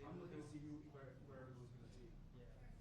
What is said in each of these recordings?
I'm looking to see where it was going to be. Yeah.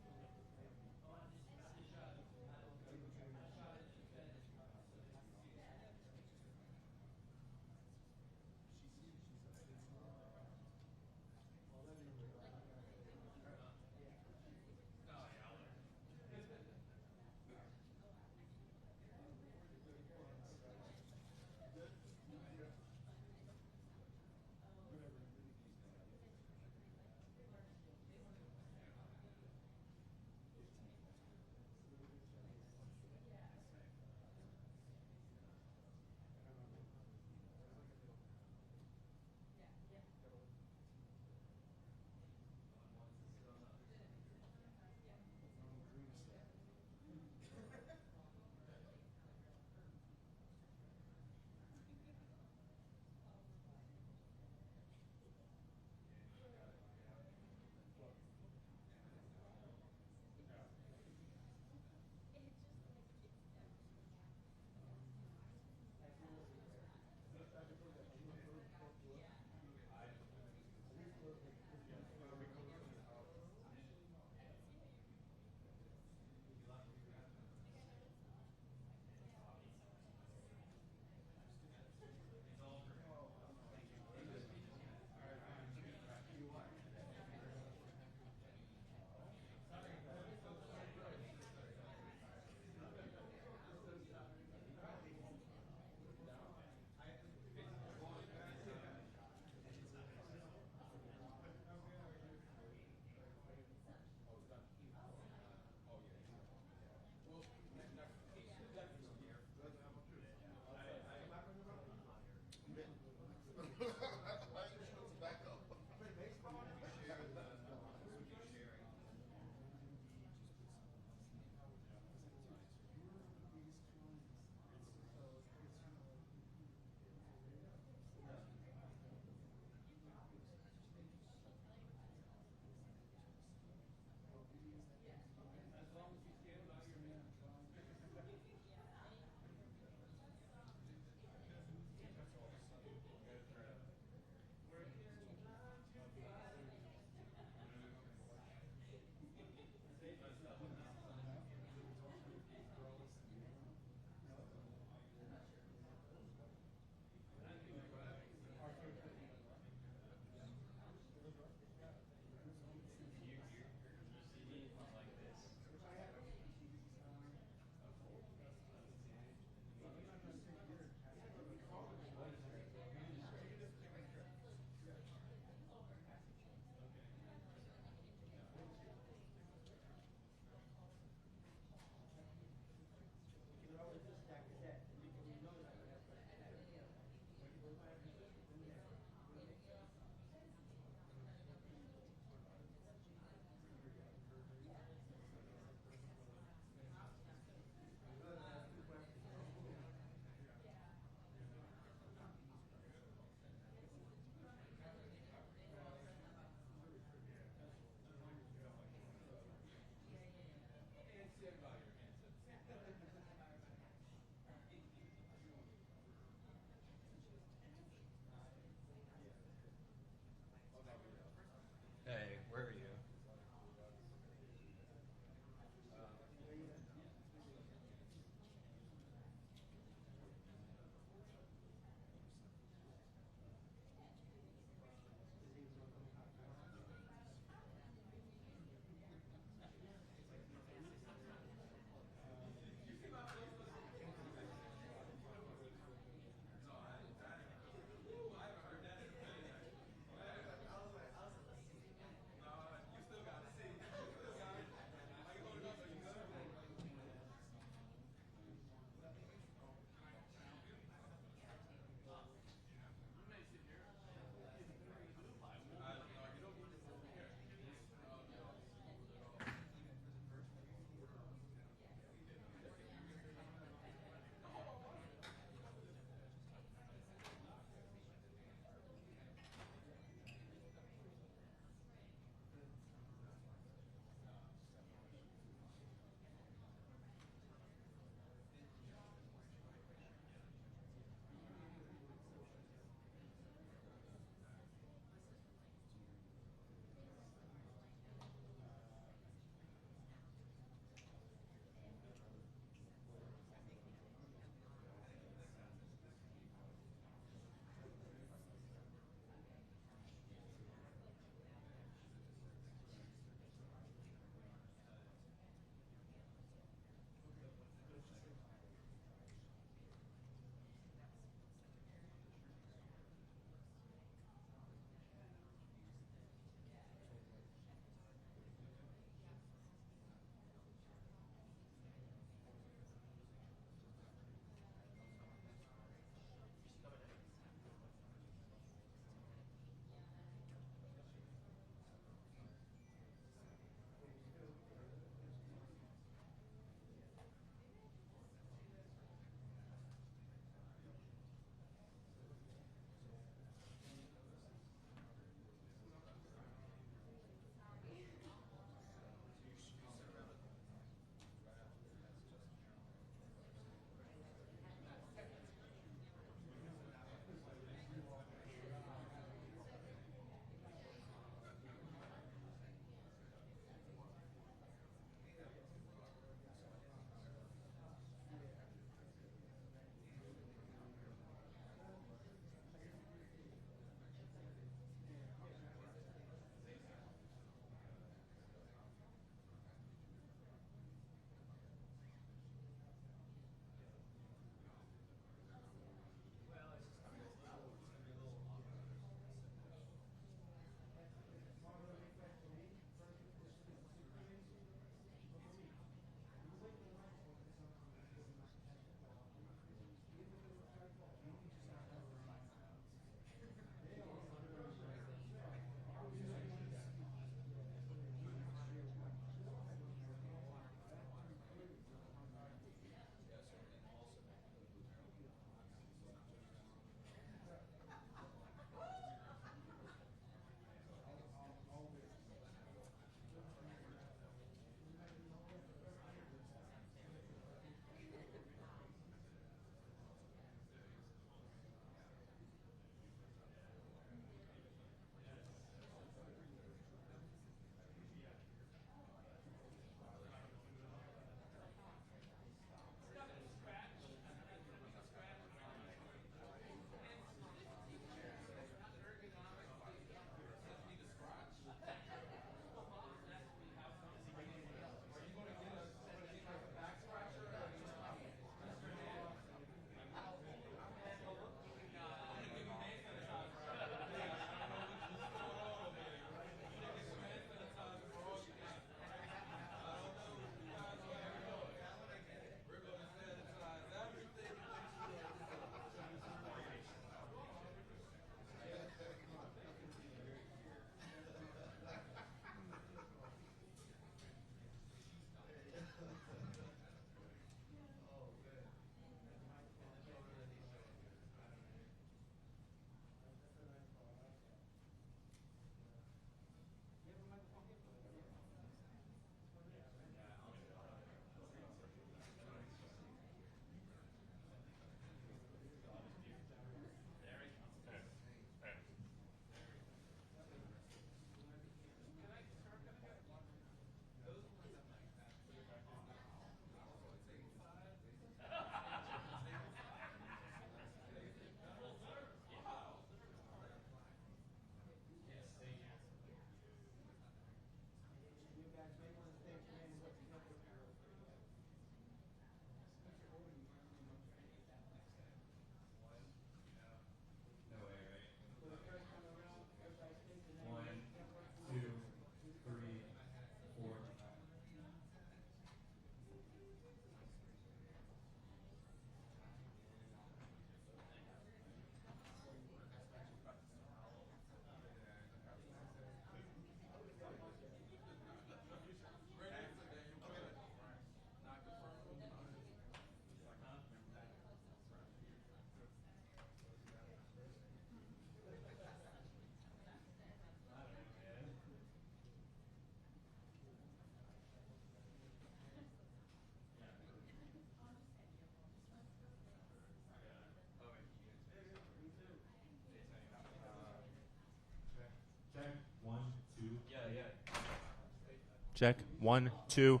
Check. 1, 2.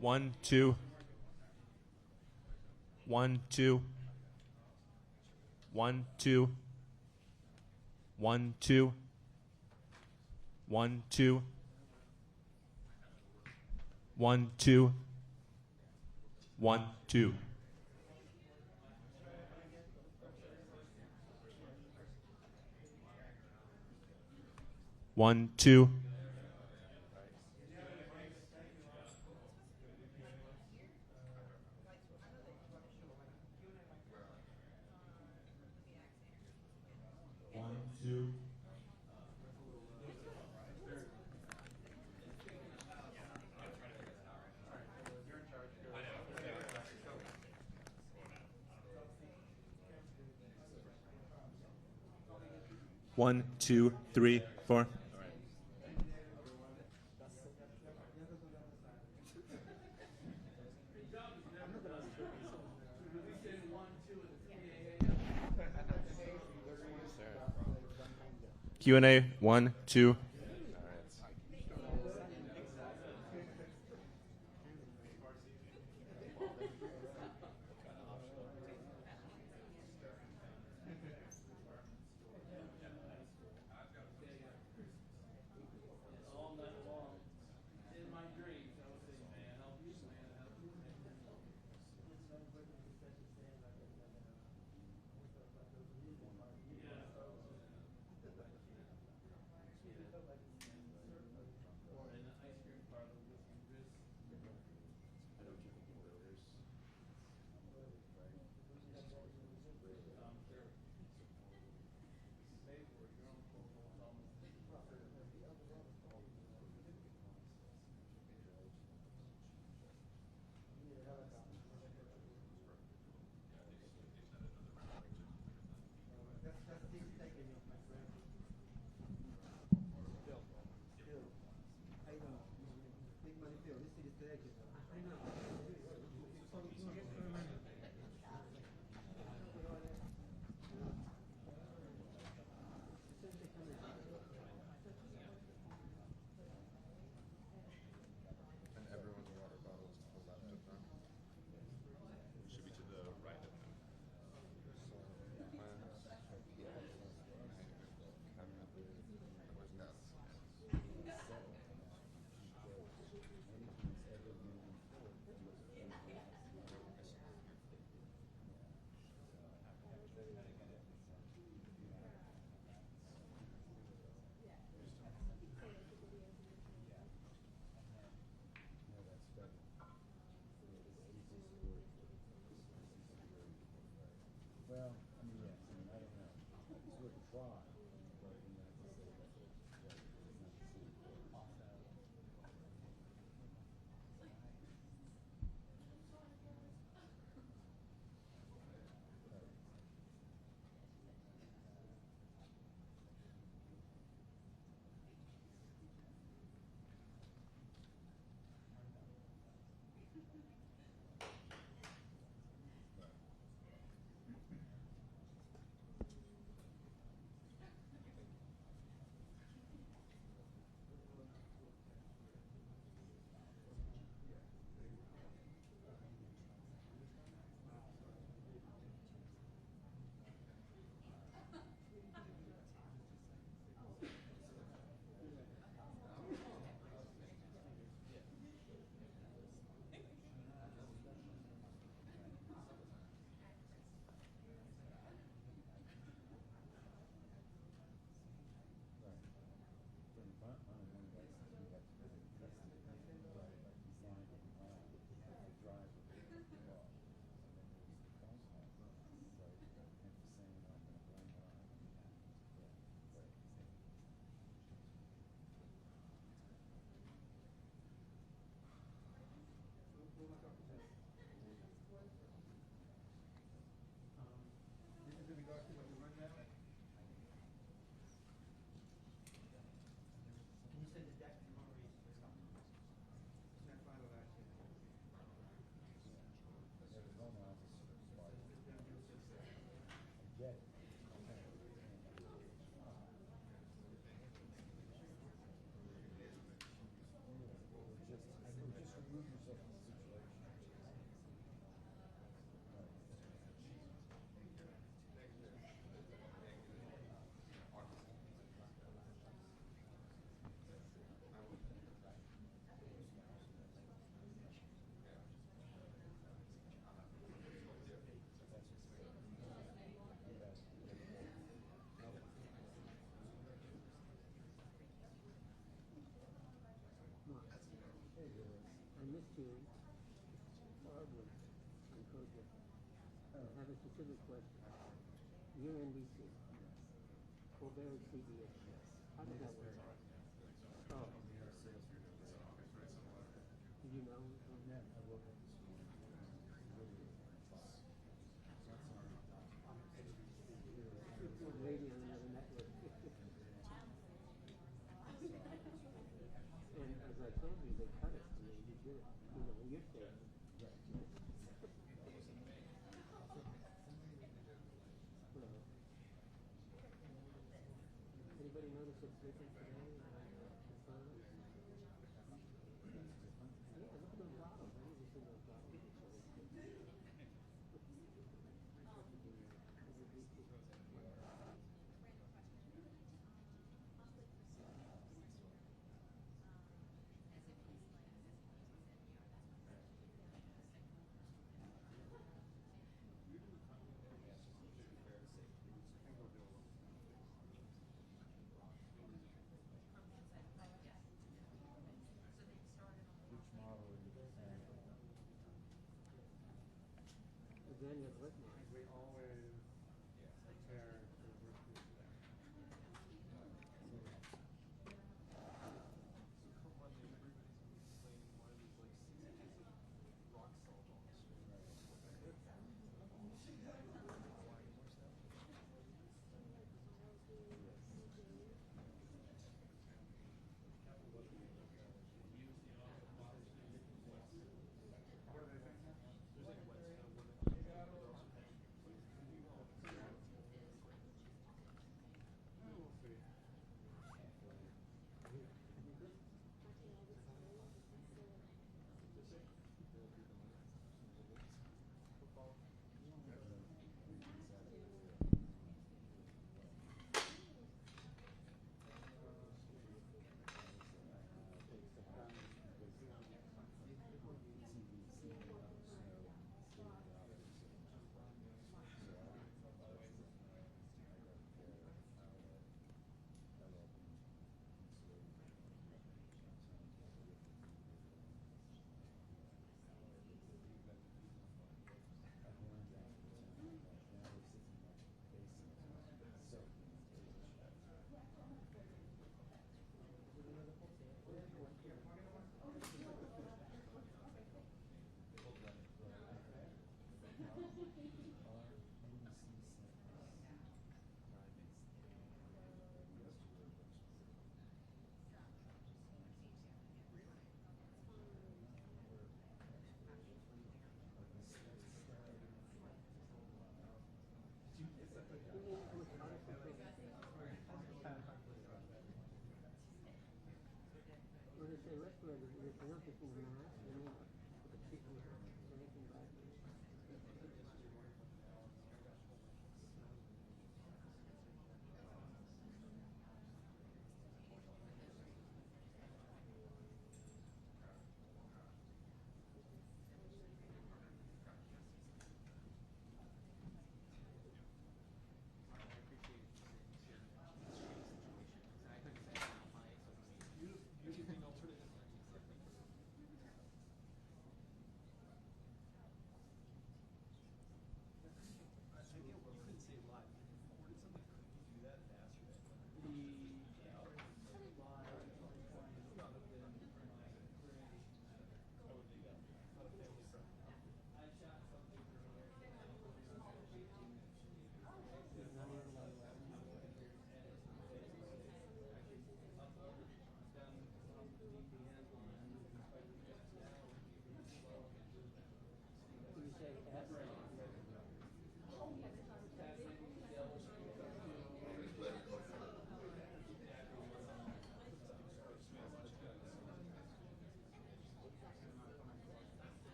1, 2. 1, 2. 1, 2. 1, 2. 1, 2. 1, 2. 1, 2. 1, 2. 1, 2. One, two, three, four. Q&A, 1, 2. I missed you horribly on project. I have a specific question. You're NBC. Forbearance CBS. How does that work? Oh. Do you know? Yeah, I woke up this morning. Lady on another network. And as I told you, they cut it. I mean, you did it. You know, in your state. Anybody notice it's different today? Yeah, look at those bottles. I never seen those bottles before. Which model are you saying? Daniel Whitman. We always prepare for worst case scenario. What do they think?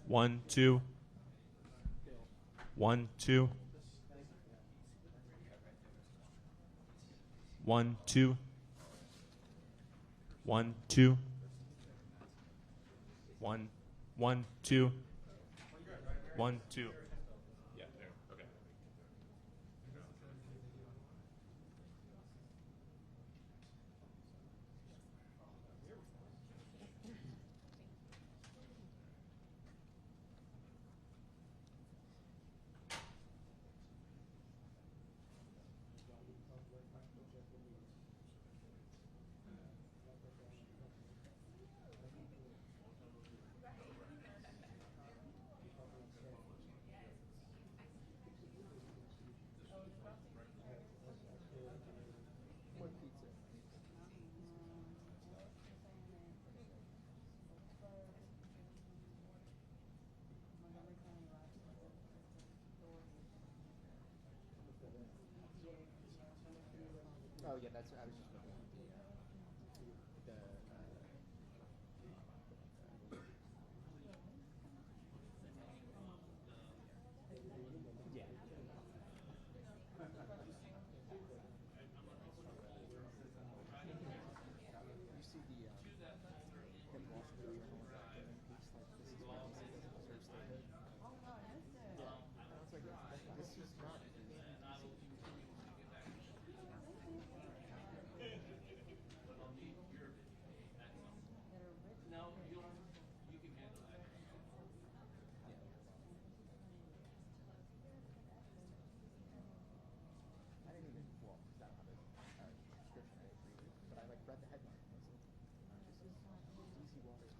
1 2 1 2 1 2 1 2 1 1 2 1 2. Yeah, there. Okay. One pizza. Oh yeah, that's. I was just looking at the. Yeah. You see the him lost the journal about the piece like this is my deserves statehood. Yeah. And I was like, this is not. I didn't even, well, I don't have a subscription, I didn't read it, but I like read the headline and I was like, this is easy water.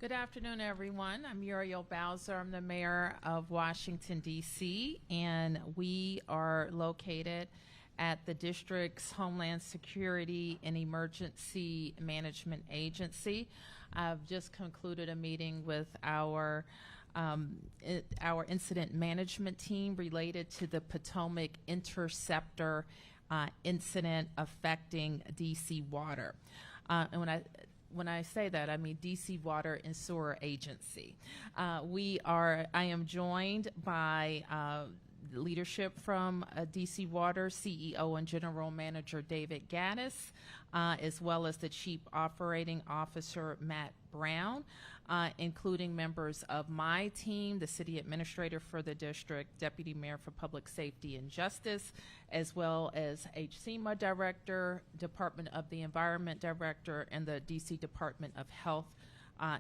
Good afternoon, everyone. I'm Muriel Bowser. I'm the mayor of Washington, D.C., and we are located at the district's Homeland Security and Emergency Management Agency. I've just concluded a meeting with our incident management team related to the Potomac Interceptor incident affecting D.C. Water. And when I say that, I mean D.C. Water and Sewer Agency. I am joined by leadership from DC Water, CEO and General Manager David Gaddis, as well as the Chief Operating Officer Matt Brown, including members of my team, the City Administrator for the District, Deputy Mayor for Public Safety and Justice, as well as HCMA Director, Department of the Environment Director, and the DC Department of Health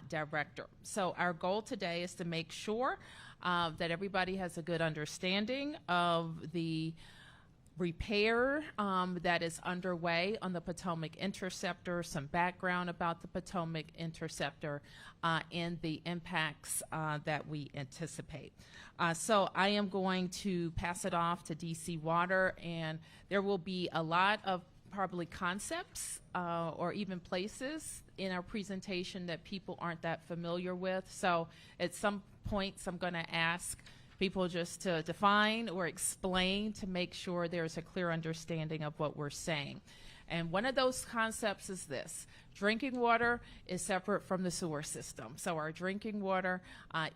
Director. So our goal today is to make sure that everybody has a good understanding of the repair that is underway on the Potomac Interceptor, some background about the Potomac Interceptor, and the impacts that we anticipate. So I am going to pass it off to DC Water, and there will be a lot of probably concepts or even places in our presentation that people aren't that familiar with. So at some points I'm going to ask people just to define or explain to make sure there's a clear understanding of what we're saying. And one of those concepts is this: drinking water is separate from the sewer system. So our drinking water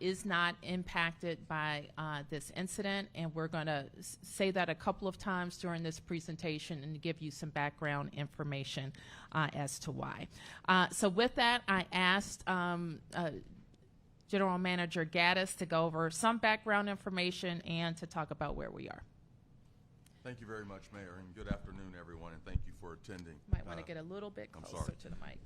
is not impacted by this incident, and we're going to say that a couple of times during this presentation and give you some background information as to why. So with that, I asked General Manager Gaddis to go over some background information and to talk about where we are. Thank you very much, Mayor, and good afternoon, everyone, and thank you for attending. Might want to get a little bit closer to the mic.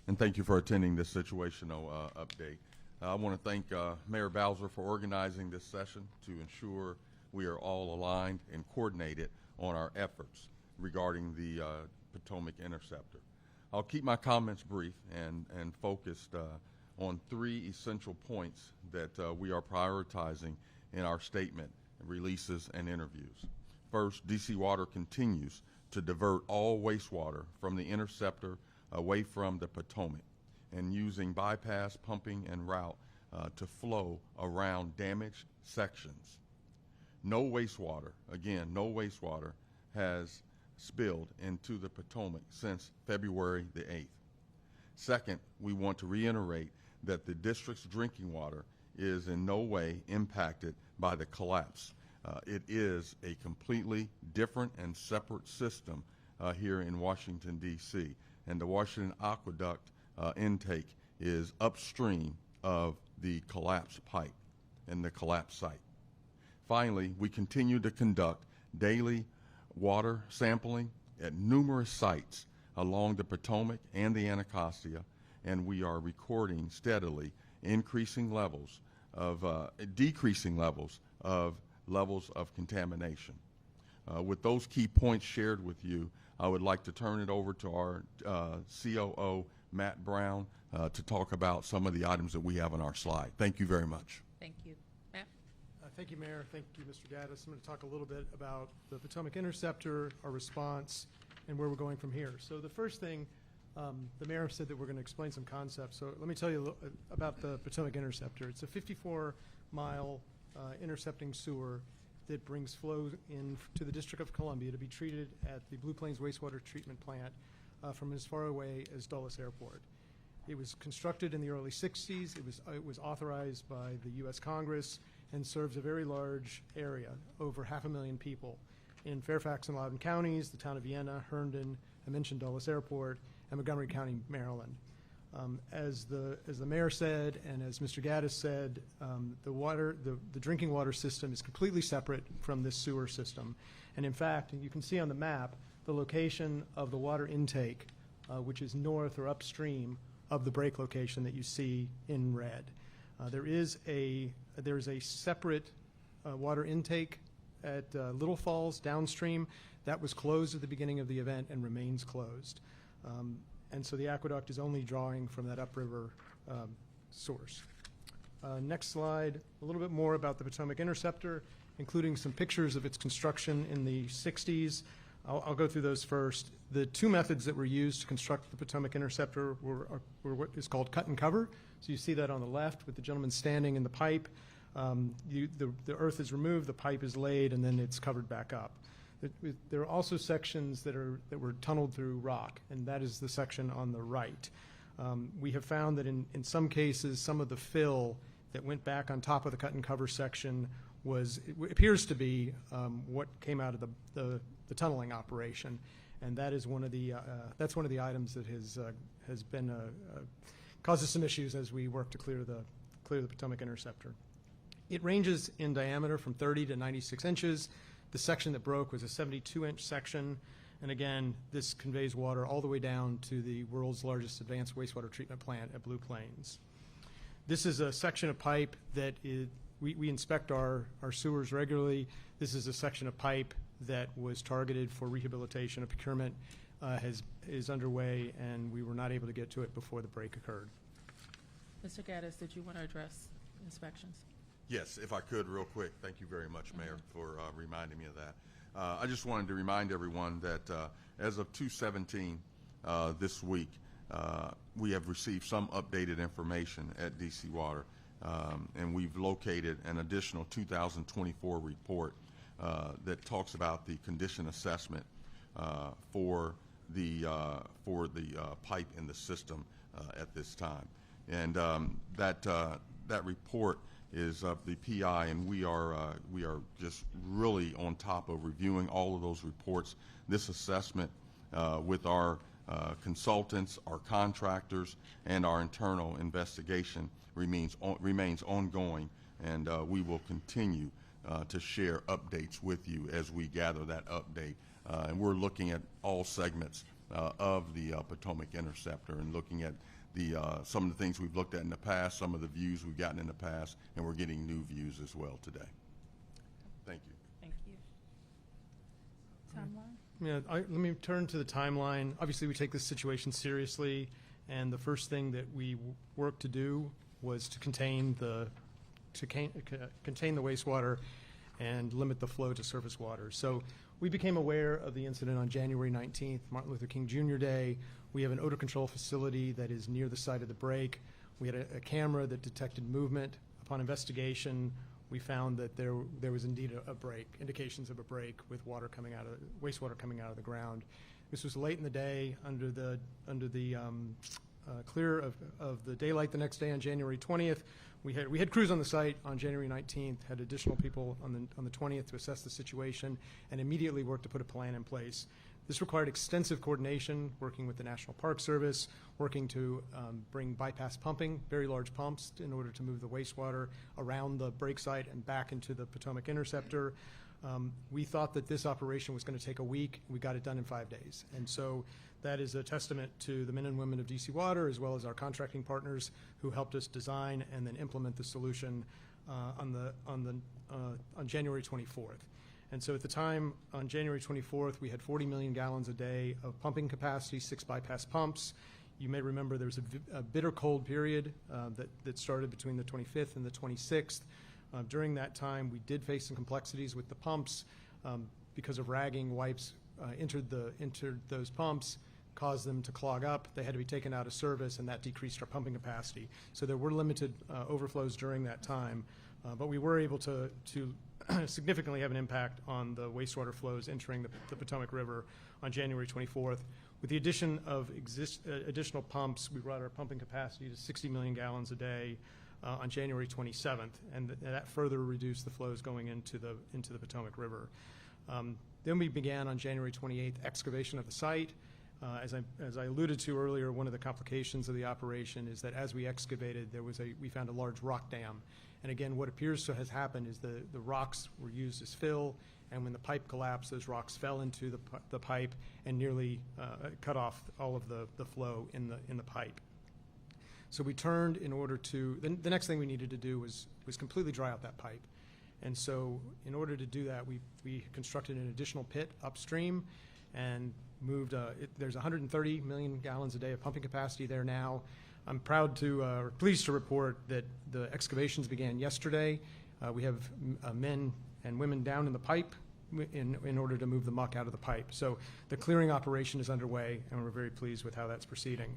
And thank you for attending this situational update. I want to thank Mayor Bowser for organizing this session to ensure we are all aligned and coordinated on our efforts regarding the Potomac Interceptor. I'll keep my comments brief and focused on three essential points that we are prioritizing in our statement, releases, and interviews. First, DC Water continues to divert all wastewater from the interceptor away from the Potomac and using bypass pumping and route to flow around damaged sections. No wastewater, again, no wastewater has spilled into the Potomac since February the 8th. Second, we want to reiterate that the district's drinking water is in no way impacted by the collapse. It is a completely different and separate system here in Washington, D.C., and the Washington Aqueduct intake is upstream of the collapsed pipe and the collapse site. Finally, we continue to conduct daily water sampling at numerous sites along the Potomac and the Anacostia, and we are recording steadily decreasing levels of contamination. With those key points shared with you, I would like to turn it over to our COO, Matt Brown, to talk about some of the items that we have on our slide. Thank you very much. Thank you. Matt? Thank you, Mayor. Thank you, Mr. Gaddis. I'm going to talk a little bit about the Potomac Interceptor, our response, and where we're going from here. So the first thing, the mayor said that we're going to explain some concepts. So let me tell you about the Potomac Interceptor. It's a 54-mile intercepting sewer that brings flow in to the District of Columbia to be treated at the Blue Plains Wastewater Treatment Plant from as far away as Dulles Airport. It was constructed in the early 60s. It was authorized by the U.S. Congress and serves a very large area, over 500,000 people, in Fairfax and Loudoun counties, the town of Vienna, Herndon, I mentioned Dulles Airport, and Montgomery County, Maryland. As the mayor said, and as Mr. Gaddis said, the drinking water system is completely separate from this sewer system. And in fact, you can see on the map the location of the water intake, which is north or upstream of the break location that you see in red. There is a separate water intake at Little Falls downstream that was closed at the beginning of the event and remains closed. And so the aqueduct is only drawing from that upriver source. Next slide, a little bit more about the Potomac Interceptor, including some pictures of its construction in the 60s. I'll go through those first. The two methods that were used to construct the Potomac Interceptor were what is called cut and cover. So you see that on the left with the gentleman standing in the pipe. The earth is removed, the pipe is laid, and then it's covered back up. There are also sections that were tunneled through rock, and that is the section on the right. We have found that in some cases, some of the fill that went back on top of the cut and cover section appears to be what came out of the tunneling operation, and that is that's one of the items that has been causes some issues as we work to clear the Potomac Interceptor. It ranges in diameter from 30 to 96 inches. The section that broke was a 72-inch section, and again, this conveys water all the way down to the world's largest advanced wastewater treatment plant at Blue Plains. This is a section of pipe that we inspect our sewers regularly. This is a section of pipe that was targeted for rehabilitation. A procurement is underway, and we were not able to get to it before the break occurred. Mr. Gaddis, did you want to address inspections? Yes, if I could, real quick. Thank you very much, Mayor, for reminding me of that. I just wanted to remind everyone that as of 2/17 this week, we have received some updated information at DC Water, and we've located an additional 2024 report that talks about the condition assessment for the pipe in the system at this time. And that report is of the PI, and we are just really on top of reviewing all of those reports. This assessment with our consultants, our contractors, and our internal investigation remains ongoing, and we will continue to share updates with you as we gather that update. And we're looking at all segments of the Potomac Interceptor and looking at some of the things we've looked at in the past, some of the views we've gotten in the past, and we're getting new views as well today. Thank you. Thank you. Timeline? Yeah, let me turn to the timeline. Obviously, we take this situation seriously, and the first thing that we worked to do was to contain the wastewater and limit the flow to surface water. So we became aware of the incident on January 19th, Martin Luther King Jr. Day. We have an odor control facility that is near the site of the break. We had a camera that detected movement. Upon investigation, we found that there was indeed a break, indications of a break with wastewater coming out of the ground. This was late in the day under the clear of the daylight the next day on January 20th. We had crews on the site on January 19th, had additional people on the 20th to assess the situation, and immediately worked to put a plan in place. This required extensive coordination, working with the National Park Service, working to bring bypass pumping, very large pumps, in order to move the wastewater around the break site and back into the Potomac Interceptor. We thought that this operation was going to take a week. We got it done in 5 days. And so that is a testament to the men and women of DC Water, as well as our contracting partners who helped us design and then implement the solution on January 24th. And so at the time, on January 24th, we had 40 million gallons a day of pumping capacity, 6 bypass pumps. You may remember there was a bitter cold period that started between the 25th and the 26th. During that time, we did face some complexities with the pumps because of ragging. Wipes entered those pumps, caused them to clog up. They had to be taken out of service, and that decreased our pumping capacity. So there were limited overflows during that time, but we were able to significantly have an impact on the wastewater flows entering the Potomac River on January 24th. With the addition of additional pumps, we brought our pumping capacity to 60 million gallons a day on January 27th, and that further reduced the flows going into the Potomac River. Then we began on January 28th excavation of the site. As I alluded to earlier, one of the complications of the operation is that as we excavated, we found a large rock dam. And again, what appears to have happened is the rocks were used as fill, and when the pipe collapsed, those rocks fell into the pipe and nearly cut off all of the flow in the pipe. So we turned in order to, the next thing we needed to do was completely dry out that pipe. And so in order to do that, we constructed an additional pit upstream and moved, there's 130 million gallons a day of pumping capacity there now. I'm pleased to report that the excavations began yesterday. We have men and women down in the pipe in order to move the muck out of the pipe. So the clearing operation is underway, and we're very pleased with how that's proceeding.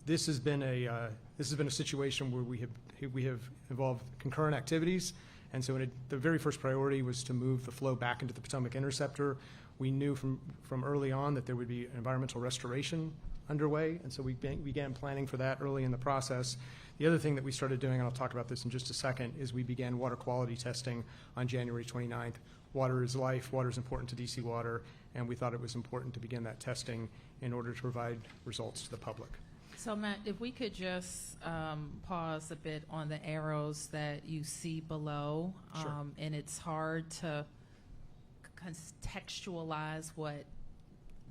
This has been a situation where we have involved concurrent activities, and so the very first priority was to move the flow back into the Potomac Interceptor. We knew from early on that there would be environmental restoration underway, and so we began planning for that early in the process. The other thing that we started doing, and I'll talk about this in just a second, is we began water quality testing on January 29th. Water is life, water is important to DC Water, and we thought it was important to begin that testing in order to provide results to the public. So Matt, if we could just pause a bit on the arrows that you see below. Sure. And it's hard to contextualize what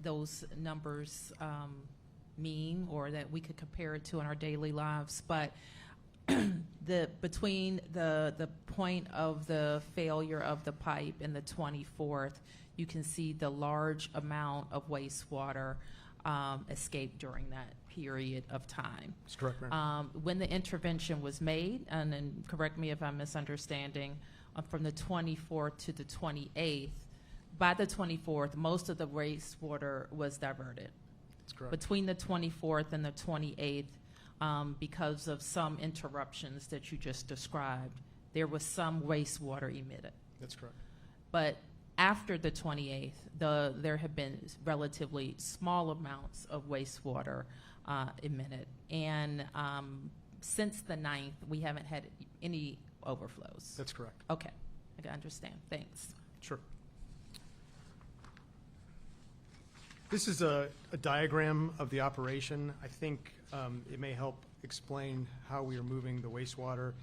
those numbers mean, or that we could compare it to in our daily lives. But between the point of the failure of the pipe and the 24th, you can see the large amount of wastewater escaped during that period of time. That's correct, Mayor. When the intervention was made, and then correct me if I'm misunderstanding, from the 24th to the 28th, by the 24th, most of the wastewater was diverted. That's correct. Between the 24th and the 28th, because of some interruptions that you just described, there was some wastewater emitted. That's correct. But after the 28th, there have been relatively small amounts of wastewater emitted. And since the 9th, we haven't had any overflows. That's correct. Okay, I can understand. Thanks. Sure. This is a diagram of the operation. I think it may help explain how we are moving the wastewater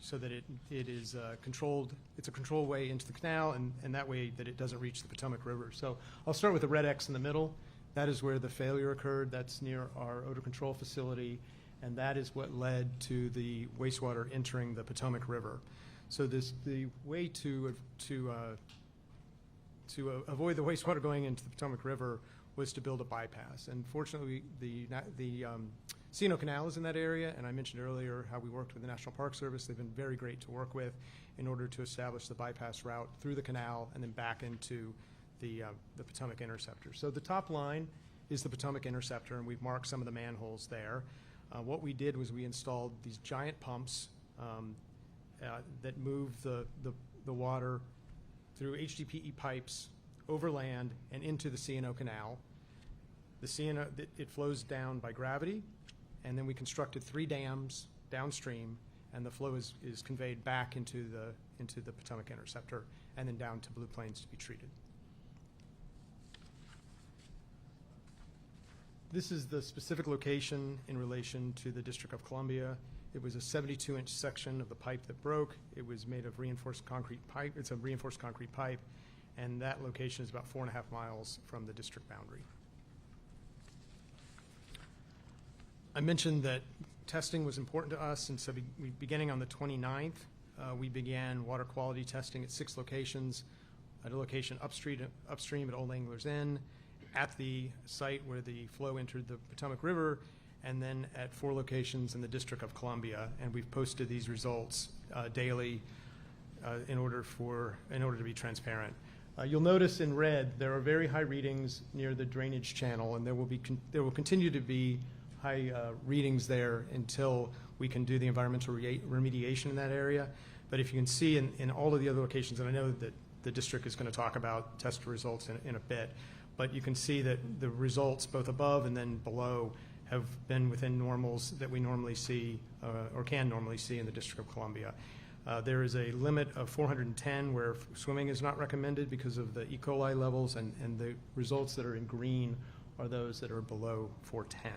so that it is controlled. It's a controlled way into the canal, and that way that it doesn't reach the Potomac River. So I'll start with the red X in the middle. That is where the failure occurred. That's near our odor control facility, and that is what led to the wastewater entering the Potomac River. So the way to avoid the wastewater going into the Potomac River was to build a bypass. And fortunately, the C&O Canal is in that area, and I mentioned earlier how we worked with the National Park Service. They've been very great to work with in order to establish the bypass route through the canal and then back into the Potomac Interceptor. So the top line is the Potomac Interceptor, and we've marked some of the manholes there. What we did was we installed these giant pumps that move the water through HDPE pipes over land and into the C&O Canal. The C&O, it flows down by gravity, and then we constructed 3 dams downstream, and the flow is conveyed back into the Potomac Interceptor and then down to Blue Plains to be treated. This is the specific location in relation to the District of Columbia. It was a 72-inch section of the pipe that broke. It was made of reinforced concrete pipe. It's a reinforced concrete pipe, and that location is about 4.5 miles from the district boundary. I mentioned that testing was important to us, and so beginning on the 29th, we began water quality testing at 6 locations. At a location upstream at Old Anglers Inn, at the site where the flow entered the Potomac River, and then at 4 locations in the District of Columbia. And we've posted these results daily in order to be transparent. You'll notice in red there are very high readings near the drainage channel, and there will continue to be high readings there until we can do the environmental remediation in that area. But if you can see in all of the other locations, and I know that the district is going to talk about test results in a bit, but you can see that the results both above and then below have been within normals that we normally see or can normally see in the District of Columbia. There is a limit of 410 where swimming is not recommended because of the E. coli levels, and the results that are in green are those that are below 410.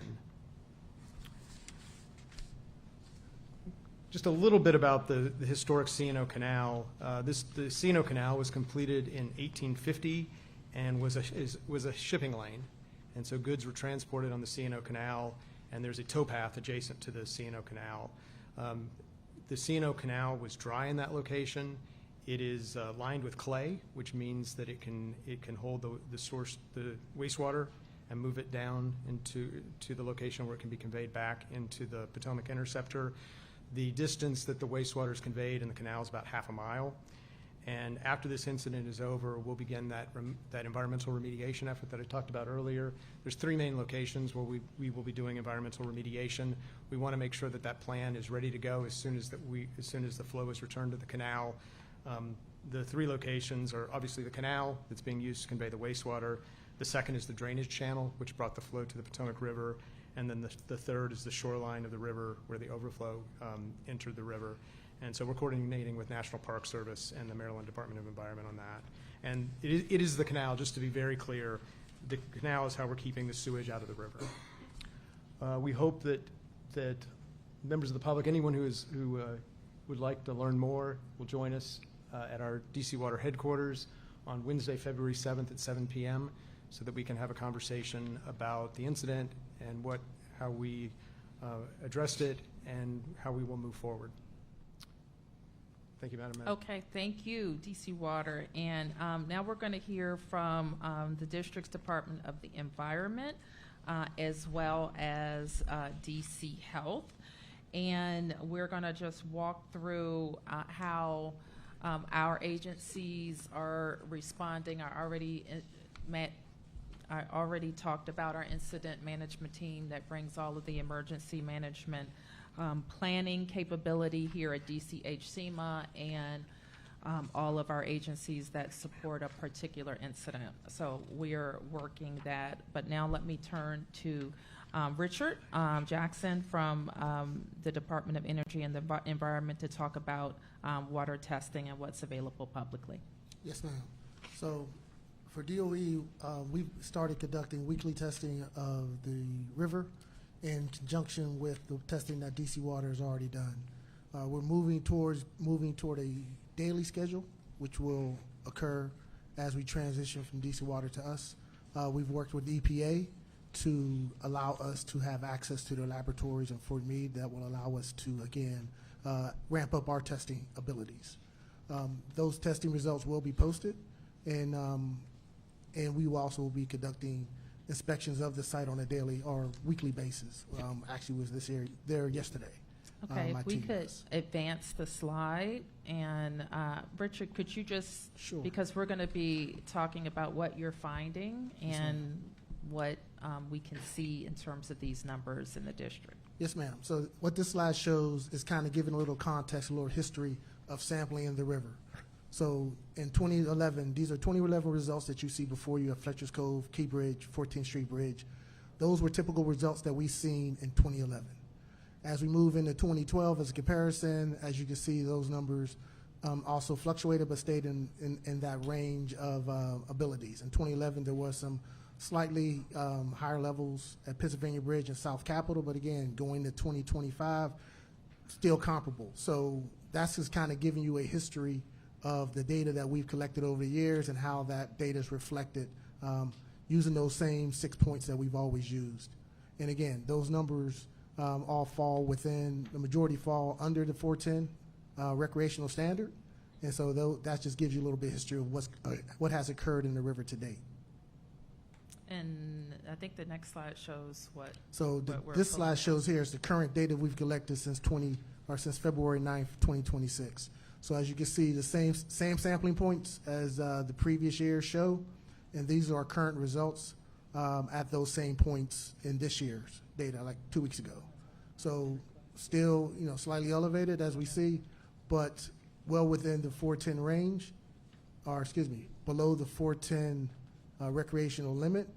Just a little bit about the historic C&O Canal. The C&O Canal was completed in 1850 and was a shipping lane. And so goods were transported on the C&O Canal, and there's a towpath adjacent to the C&O Canal. The C&O Canal was dry in that location. It is lined with clay, which means that it can hold the wastewater and move it down to the location where it can be conveyed back into the Potomac interceptor. The distance that the wastewater is conveyed in the canal is about half a mile. And after this incident is over, we'll begin that environmental remediation effort that I talked about earlier. There's 3 main locations where we will be doing environmental remediation. We want to make sure that that plan is ready to go as soon as the flow is returned to the canal. The 3 locations are obviously the canal that's being used to convey the wastewater. The second is the drainage channel, which brought the flow to the Potomac River. And then the third is the shoreline of the river where the overflow entered the river. And so we're coordinating with National Park Service and the Maryland Department of Environment on that. And it is the canal, just to be very clear. The canal is how we're keeping the sewage out of the river. We hope that members of the public, anyone who would like to learn more, will join us at our DC Water headquarters on Wednesday, February 7th at 7 p.m. so that we can have a conversation about the incident and how we addressed it and how we will move forward. Thank you, Madam Mayor. Okay, thank you, DC Water. And now we're going to hear from the District's Department of the Environment as well as DC Health. And we're going to just walk through how our agencies are responding. I already talked about our incident management team that brings all of the emergency management planning capability here at DCH-SEMA and all of our agencies that support a particular incident. So we're working that. But now let me turn to Richard Jackson from the Department of Energy and the Environment to talk about water testing and what's available publicly. Yes, ma'am. So for DOE, we've started conducting weekly testing of the river in conjunction with the testing that DC Water has already done. We're moving toward a daily schedule, which will occur as we transition from DC Water to us. We've worked with EPA to allow us to have access to their laboratories in Fort Meade that will allow us to, again, ramp up our testing abilities. Those testing results will be posted, and we will also be conducting inspections of the site on a daily or weekly basis. Actually was there yesterday. Okay, if we could advance the slide. And Richard, could you just, Sure. because we're going to be talking about what you're finding and what we can see in terms of these numbers in the district. Yes, ma'am. So what this slide shows is kind of giving a little context, a little history of sampling in the river. So in 2011, these are 2011 results that you see before you at Fletcher's Cove, Key Bridge, 14th Street Bridge. Those were typical results that we've seen in 2011. As we move into 2012 as a comparison, as you can see, those numbers also fluctuated but stayed in that range of abilities. In 2011, there was some slightly higher levels at Pennsylvania Bridge and South Capitol, but again, going to 2025, still comparable. So that's just kind of giving you a history of the data that we've collected over the years and how that data is reflected using those same 6 points that we've always used. And again, those numbers all fall within, the majority fall under the 410 recreational standard. And so that just gives you a little bit of history of what has occurred in the river to date. And I think the next slide shows what. So we're this pulling slide out. shows here is the current data we've collected since February 9th, 2026. So as you can see, the same sampling points as the previous year show, and these are our current results at those same points in this year's data, like 2 weeks ago. So still, slightly elevated as we see, but well within the 410 range, or excuse me, below the 410 recreational limit.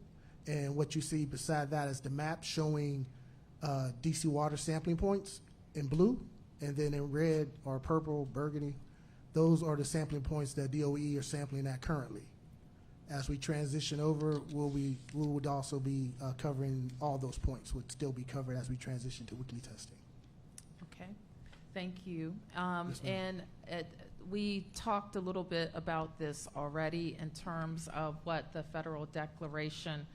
And what you see beside that is the map showing DC Water sampling points in blue, and then in red or purple, burgundy, those are the sampling points that DOE are sampling at currently. As we transition over, we would also be covering all those points, would still be covered as we transition to weekly testing. Okay, thank you. Yes, ma'am. And we talked a little bit about this already in terms of what the federal declaration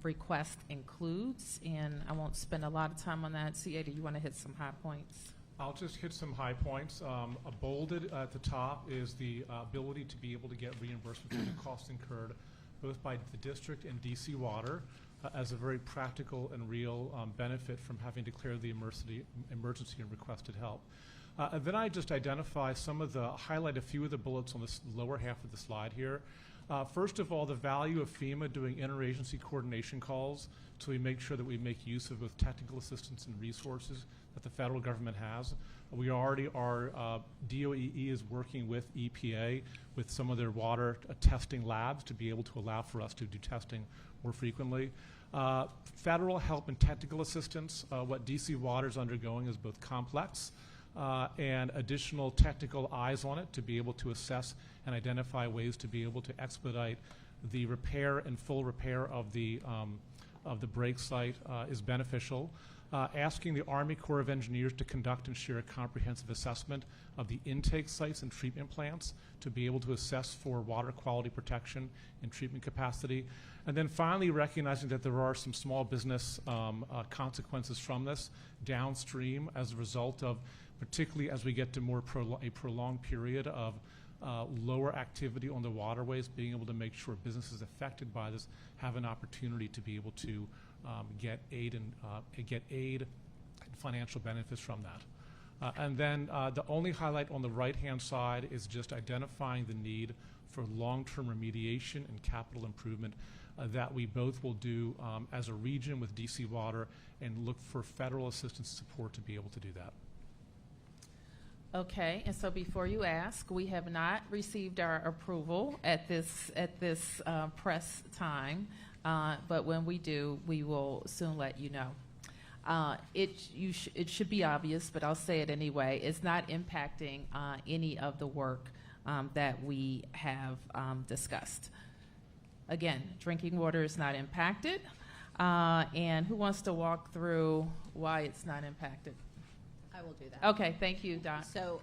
request includes, and I won't spend a lot of time on that. CA, do you want to hit some high points? I'll just hit some high points. Bolded at the top is the ability to be able to get reimbursement for the costs incurred both by the district and DC Water as a very practical and real benefit from having declared the emergency and requested help. And then I just highlight a few of the bullets on this lower half of the slide here. First of all, the value of FEMA doing interagency coordination calls, so we make sure that we make use of both technical assistance and resources that the federal government has. We already are, DOEE is working with EPA with some of their water testing labs to be able to allow for us to do testing more frequently. Federal help and technical assistance, what DC Water is undergoing is both complex and additional technical eyes on it to be able to assess and identify ways to be able to expedite the repair and full repair of the break site is beneficial. Asking the Army Corps of Engineers to conduct and share a comprehensive assessment of the intake sites and treatment plants to be able to assess for water quality protection and treatment capacity. And then finally, recognizing that there are some small business consequences from this downstream as a result of, particularly as we get to a prolonged period of lower activity on the waterways, being able to make sure businesses affected by this have an opportunity to be able to get aid and financial benefits from that. And then the only highlight on the right-hand side is just identifying the need for long-term remediation and capital improvement that we both will do as a region with DC Water and look for federal assistance support to be able to do that. Okay, and so before you ask, we have not received our approval at this press time, but when we do, we will soon let you know. It should be obvious, but I'll say it anyway. It's not impacting any of the work that we have discussed. Again, drinking water is not impacted, and who wants to walk through why it's not impacted? I will do that. Okay, thank you, Doc. So,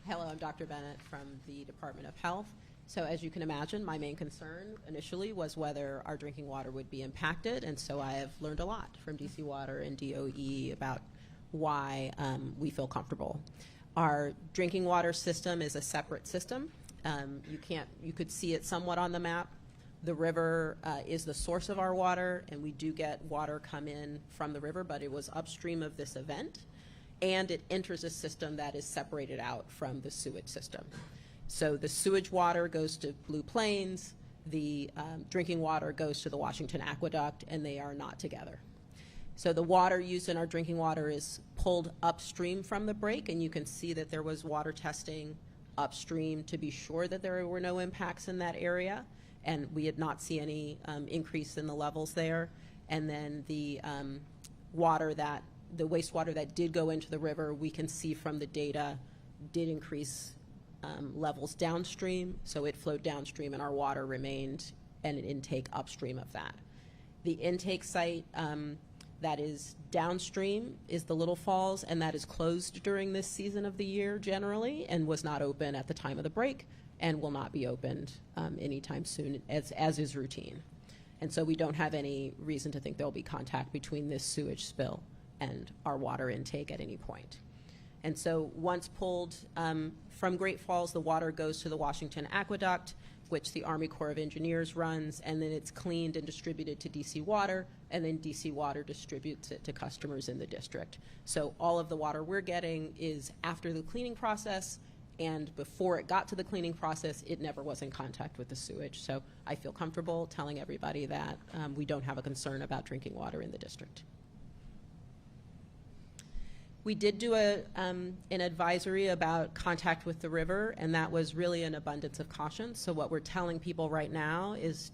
hello, I'm Dr. Bennett from the Department of Health. So as you can imagine, my main concern initially was whether our drinking water would be impacted, and so I have learned a lot from DC Water and DOE about why we feel comfortable. Our drinking water system is a separate system. You could see it somewhat on the map. The river is the source of our water, and we do get water come in from the river, but it was upstream of this event. And it enters a system that is separated out from the sewage system. So the sewage water goes to Blue Plains, the drinking water goes to the Washington Aqueduct, and they are not together. So the water used in our drinking water is pulled upstream from the break, and you can see that there was water testing upstream to be sure that there were no impacts in that area, and we did not see any increase in the levels there. And then the wastewater that did go into the river, we can see from the data, did increase levels downstream, so it flowed downstream and our water remained at an intake upstream of that. The intake site that is downstream is the Little Falls, and that is closed during this season of the year generally and was not open at the time of the break and will not be opened anytime soon as is routine. And so we don't have any reason to think there will be contact between this sewage spill and our water intake at any point. And so once pulled from Great Falls, the water goes to the Washington Aqueduct, which the Army Corps of Engineers runs, and then it's cleaned and distributed to DC Water, and then DC Water distributes it to customers in the district. So all of the water we're getting is after the cleaning process, and before it got to the cleaning process, it never was in contact with the sewage. So I feel comfortable telling everybody that we don't have a concern about drinking water in the district. We did do an advisory about contact with the river, and that was really an abundance of caution. So what we're telling people right now is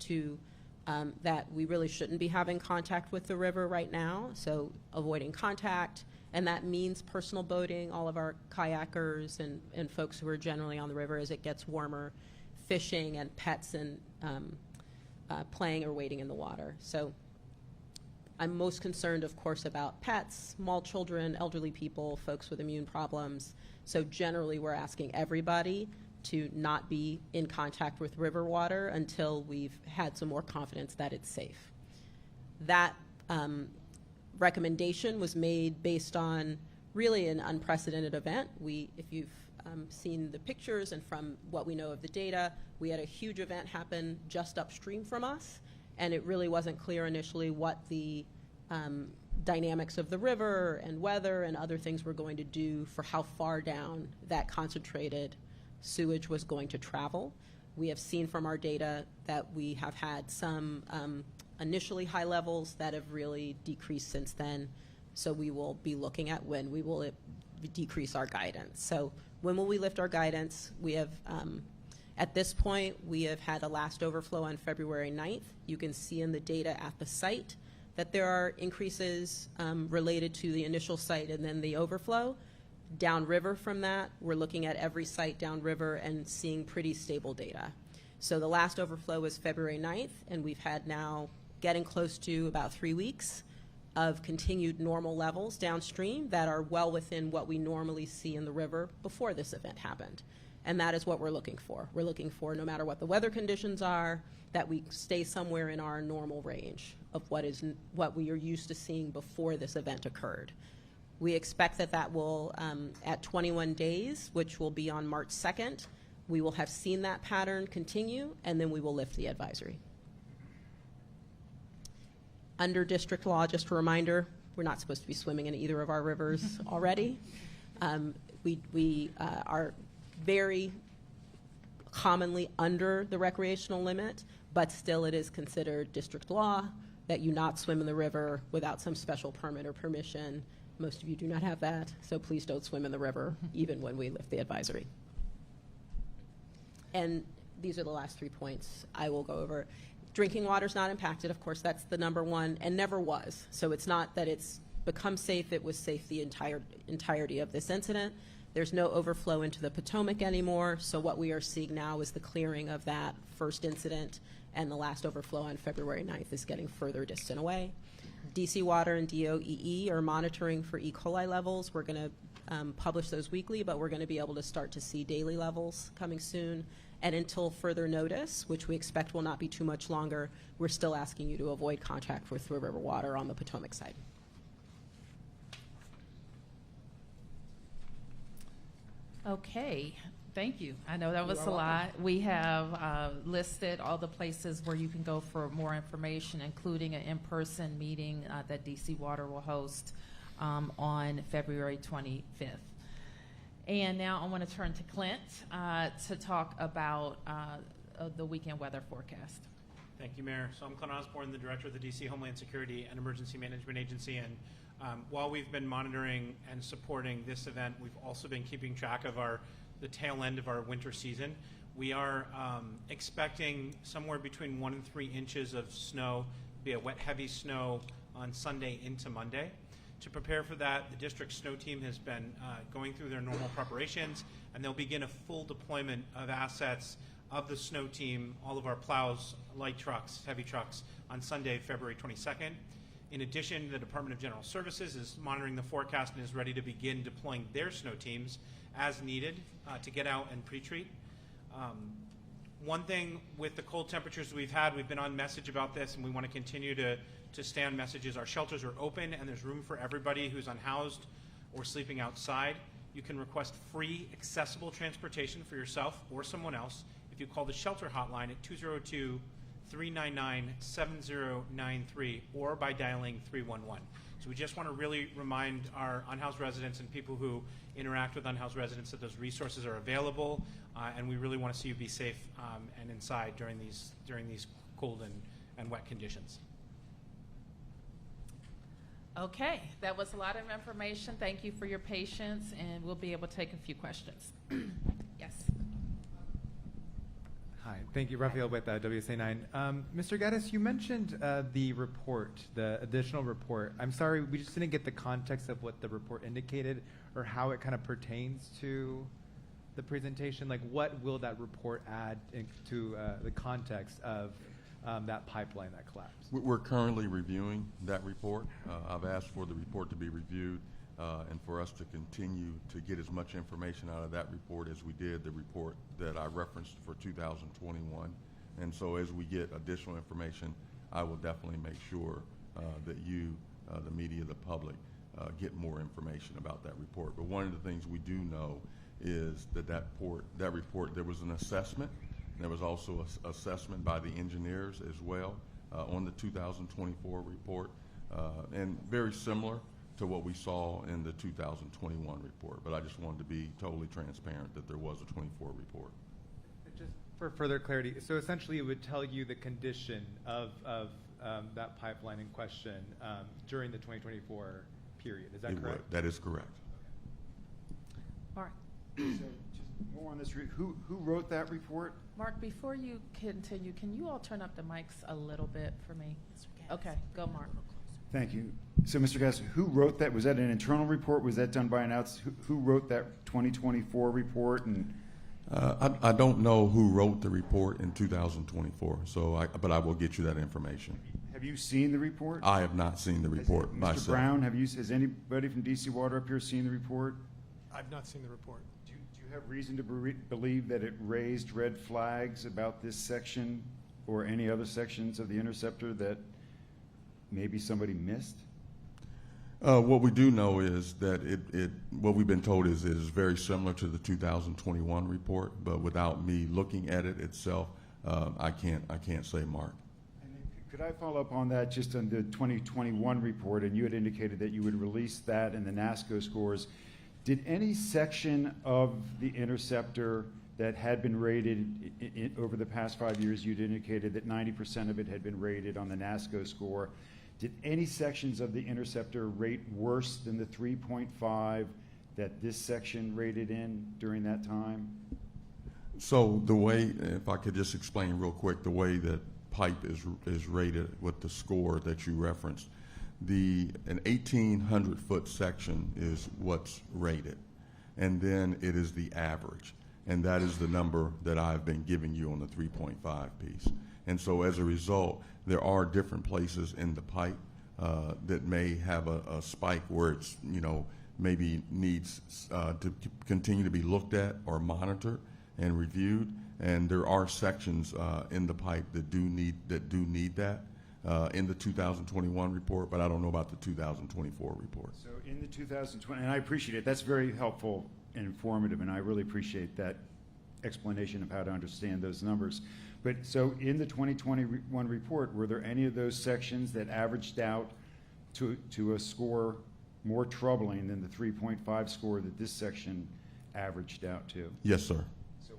that we really shouldn't be having contact with the river right now, so avoiding contact, and that means personal boating, all of our kayakers and folks who are generally on the river as it gets warmer, fishing and pets and playing or wading in the water. So I'm most concerned, of course, about pets, small children, elderly people, folks with immune problems. So generally, we're asking everybody to not be in contact with river water until we've had some more confidence that it's safe. That recommendation was made based on really an unprecedented event. If you've seen the pictures and from what we know of the data, we had a huge event happen just upstream from us, and it really wasn't clear initially what the dynamics of the river and weather and other things were going to do for how far down that concentrated sewage was going to travel. We have seen from our data that we have had some initially high levels that have really decreased since then. So we will be looking at when we will decrease our guidance. So when will we lift our guidance? We have, at this point, we have had a last overflow on February 9th. You can see in the data at the site that there are increases related to the initial site and then the overflow. Downriver from that, we're looking at every site downriver and seeing pretty stable data. So the last overflow was February 9th, and we've had now getting close to about 3 weeks of continued normal levels downstream that are well within what we normally see in the river before this event happened. And that is what we're looking for. We're looking for, no matter what the weather conditions are, that we stay somewhere in our normal range of what we are used to seeing before this event occurred. We expect that that will, at 21 days, which will be on March 2nd, we will have seen that pattern continue, and then we will lift the advisory. Under district law, just a reminder, we're not supposed to be swimming in either of our rivers already. We are very commonly under the recreational limit, but still it is considered district law that you not swim in the river without some special permit or permission. Most of you do not have that, so please don't swim in the river, even when we lift the advisory. And these are the last 3 points I will go over. Drinking water is not impacted. Of course, that's the number one, and never was. So it's not that it's become safe. It was safe the entirety of this incident. There's no overflow into the Potomac anymore, so what we are seeing now is the clearing of that first incident, and the last overflow on February 9th is getting further distant away. DC Water and DOEE are monitoring for E. coli levels. We're going to publish those weekly, but we're going to be able to start to see daily levels coming soon. And until further notice, which we expect will not be too much longer, we're still asking you to avoid contact with river water on the Potomac side. Okay, thank you. I know that was a lot. We have listed all the places where you can go for more information, including an in-person meeting that DC Water will host on February 25th. And now I want to turn to Clint to talk about the weekend weather forecast. Thank you, Mayor. So I'm Clint Osborne, the Director of the DC Homeland Security and Emergency Management Agency, and while we've been monitoring and supporting this event, we've also been keeping track of the tail end of our winter season. We are expecting somewhere between 1 and 3 inches of snow, be a wet, heavy snow on Sunday into Monday. To prepare for that, the district snow team has been going through their normal preparations, and they'll begin a full deployment of assets of the snow team, all of our plows, light trucks, heavy trucks, on Sunday, February 22nd. In addition, the Department of General Services is monitoring the forecast and is ready to begin deploying their snow teams as needed to get out and pre-treat. One thing with the cold temperatures we've had, we've been on message about this, and we want to continue to stay on messages. Our shelters are open, and there's room for everybody who's unhoused or sleeping outside. You can request free, accessible transportation for yourself or someone else if you call the shelter hotline at 202-399-7093 or by dialing 311. So we just want to really remind our unhoused residents and people who interact with unhoused residents that those resources are available, and we really want to see you be safe and inside during these cold and wet conditions. Okay, that was a lot of information. Thank you for your patience, and we'll be able to take a few questions. Yes. Hi, thank you, Raphael with WSA-9. Mr. Gaddis, you mentioned the report, the additional report. I'm sorry, we just didn't get the context of what the report indicated or how it kind of pertains to the presentation. Like, what will that report add to the context of that pipeline that collapsed? We're currently reviewing that report. I've asked for the report to be reviewed and for us to continue to get as much information out of that report as we did the report that I referenced for 2021. And so as we get additional information, I will definitely make sure that you, the media, the public, get more information about that report. But one of the things we do know is that report, there was an assessment. There was also an assessment by the engineers as well on the 2024 report, and very similar to what we saw in the 2021 report. But I just wanted to be totally transparent that there was a 24 report. Just for further clarity, so essentially it would tell you the condition of that pipeline in question during the 2024 period. Is that It correct? would. That is correct. Mark, So just more on this, who wrote that report? Mark, before you continue, can you all turn up the mics a little bit for me? Okay, go, Mark. Thank you. So, Mr. Gass, who wrote that? Was that an internal report? Was that done by an who wrote that 2024 report? And I don't know who wrote the report in 2024, but I will get you that information. have you seen the report? I have not seen the report Mr. myself. Brown, has anybody from DC Water up here seen the report? I've not seen the report. Do you have reason to believe that it raised red flags about this section or any other sections of the interceptor that maybe somebody missed? What we do know is that what we've been told is it is very similar to the 2021 report, but without me looking at it itself, I can't say, Mark. And then could I follow up on that just on the 2021 report? And you had indicated that you would release that and the NASCO scores. Did any section of the interceptor that had been rated over the past 5 years, you'd indicated that 90% of it had been rated on the NASCO score. Did any sections of the interceptor rate worse than the 3.5 that this section rated in during that time? So the way, if I could just explain real quick, the way that pipe is rated with the score that you referenced, an 1,800-foot section is what's rated, and then it is the average, and that is the number that I've been giving you on the 3.5 piece. And so as a result, there are different places in the pipe that may have a spike where it's, maybe needs to continue to be looked at or monitored and reviewed. And there are sections in the pipe that do need that in the 2021 report, but I don't know about the 2024 report. So in the 2020, and I appreciate it, that's very helpful and informative, and I really appreciate that explanation of how to understand those numbers. But so in the 2021 report, were there any of those sections that averaged out to a score more troubling than the 3.5 score that this section averaged out to? Yes, sir. So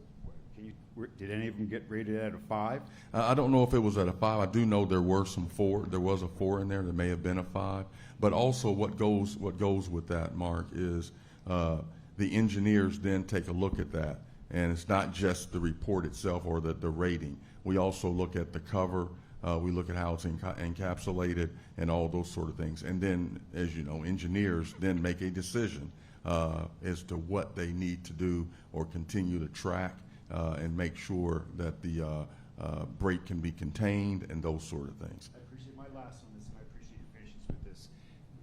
did any of them get rated at a 5? I don't know if it was at a 5. I do know there were some 4. There was a 4 in there. There may have been a 5. But also what goes with that, Mark, is the engineers then take a look at that. And it's not just the report itself or the rating. We also look at the cover. We look at how it's encapsulated and all those sort of things. And then, as you know, engineers then make a decision as to what they need to do or continue to track and make sure that the break can be contained and those sort of things. I appreciate my last on this, and I appreciate your patience with this.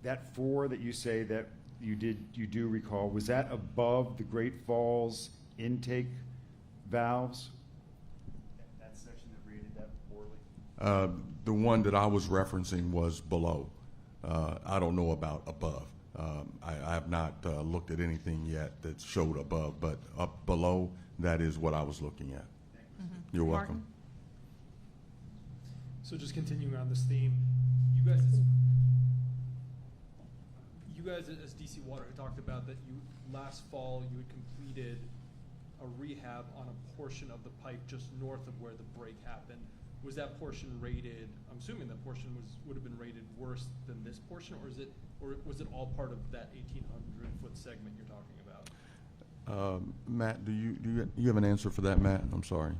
That 4 that you say that you do recall, was that above the Great Falls intake valves? That section that rated that poorly? The one that I was referencing was below. I don't know about above. I have not looked at anything yet that showed above, but up below, that is what I was looking at. Mm-hmm. You're Martin? welcome. So just continuing on this theme, you guys as DC Water had talked about that last fall you had completed a rehab on a portion of the pipe just north of where the break happened. Was that portion rated? I'm assuming that portion would have been rated worse than this portion, or was it all part of that 1,800-foot segment you're talking about? Matt, do you have an answer for that, Matt? I'm sorry.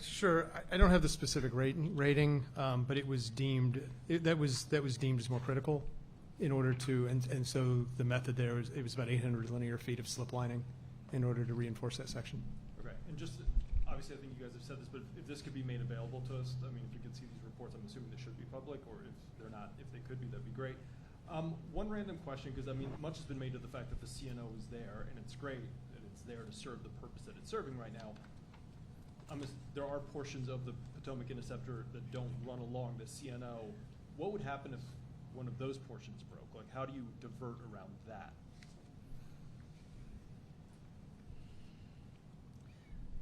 Sure. I don't have the specific rating, but it was deemed that was deemed as more critical in order to, and so the method there was it was about 800 linear feet of slip lining in order to reinforce that section. Okay, and just obviously I think you guys have said this, but if this could be made available to us, I mean, if we could see these reports, I'm assuming they should be public, or if they're not, if they could be, that'd be great. One random question, because I mean, much has been made of the fact that the CNO is there, and it's great that it's there to serve the purpose that it's serving right now. There are portions of the Potomac Interceptor that don't run along the CNO. What would happen if one of those portions broke? Like, how do you divert around that?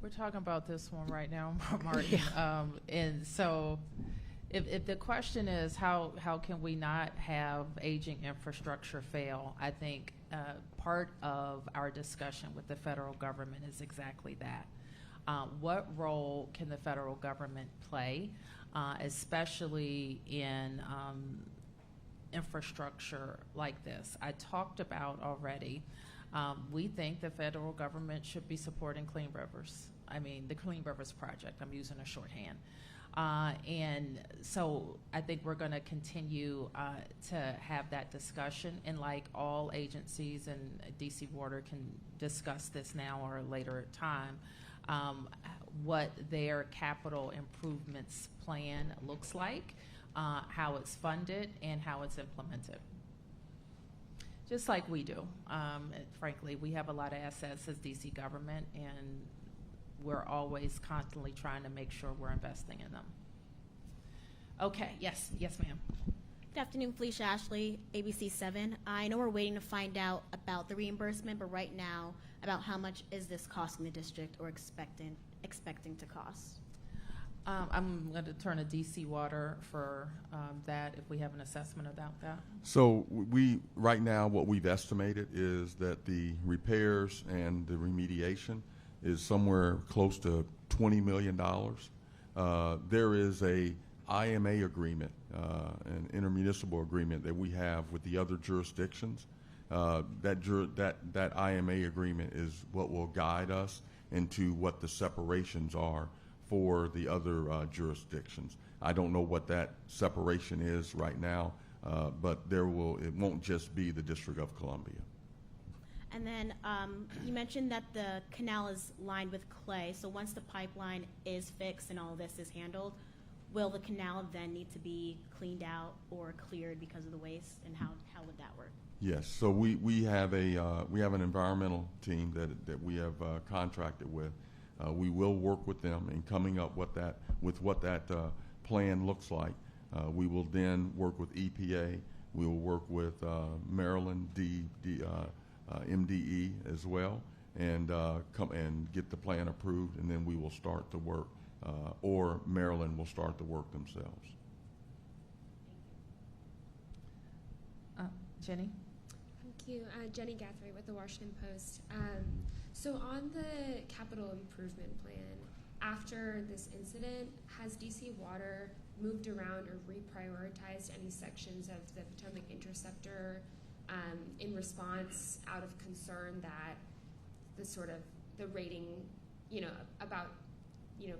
We're talking about this one right now, Martin. And so if the question is how can we not have aging infrastructure fail, I think part of our discussion with the federal government is exactly that. What role can the federal government play, especially in infrastructure like this? I talked about already, we think the federal government should be supporting Clean Rivers. I mean, the Clean Rivers Project, I'm using a shorthand. And so I think we're going to continue to have that discussion, and like all agencies, and DC Water can discuss this now or a later time, what their capital improvements plan looks like, how it's funded, and how it's implemented. Just like we do. Frankly, we have a lot of assets as DC government, and we're always constantly trying to make sure we're investing in them. Okay, yes, ma'am. Good afternoon, Felicia Ashley, ABC 7. I know we're waiting to find out about the reimbursement, but right now, about how much is this costing the district or expecting to cost? I'm going to turn to DC Water for that, if we have an assessment about that. So right now, what we've estimated is that the repairs and the remediation is somewhere close to $20 million. There is a IMA agreement, an intermunicipal agreement that we have with the other jurisdictions. That IMA agreement is what will guide us into what the separations are for the other jurisdictions. I don't know what that separation is right now, but it won't just be the District of Columbia. And then you mentioned that the canal is lined with clay, so once the pipeline is fixed and all of this is handled, will the canal then need to be cleaned out or cleared because of the waste, and how would that work? Yes, so we have an environmental team that we have contracted with. We will work with them in coming up with what that plan looks like. We will then work with EPA. We will work with Maryland MDE as well, and come and get the plan approved, and then we will start the work, or Maryland will start the work themselves. Jenny? Thank you. Jenny Guthrie with the Washington Post. So on the capital improvement plan, after this incident, has DC Water moved around or reprioritized any sections of the Potomac Interceptor in response out of concern that the rating, about, you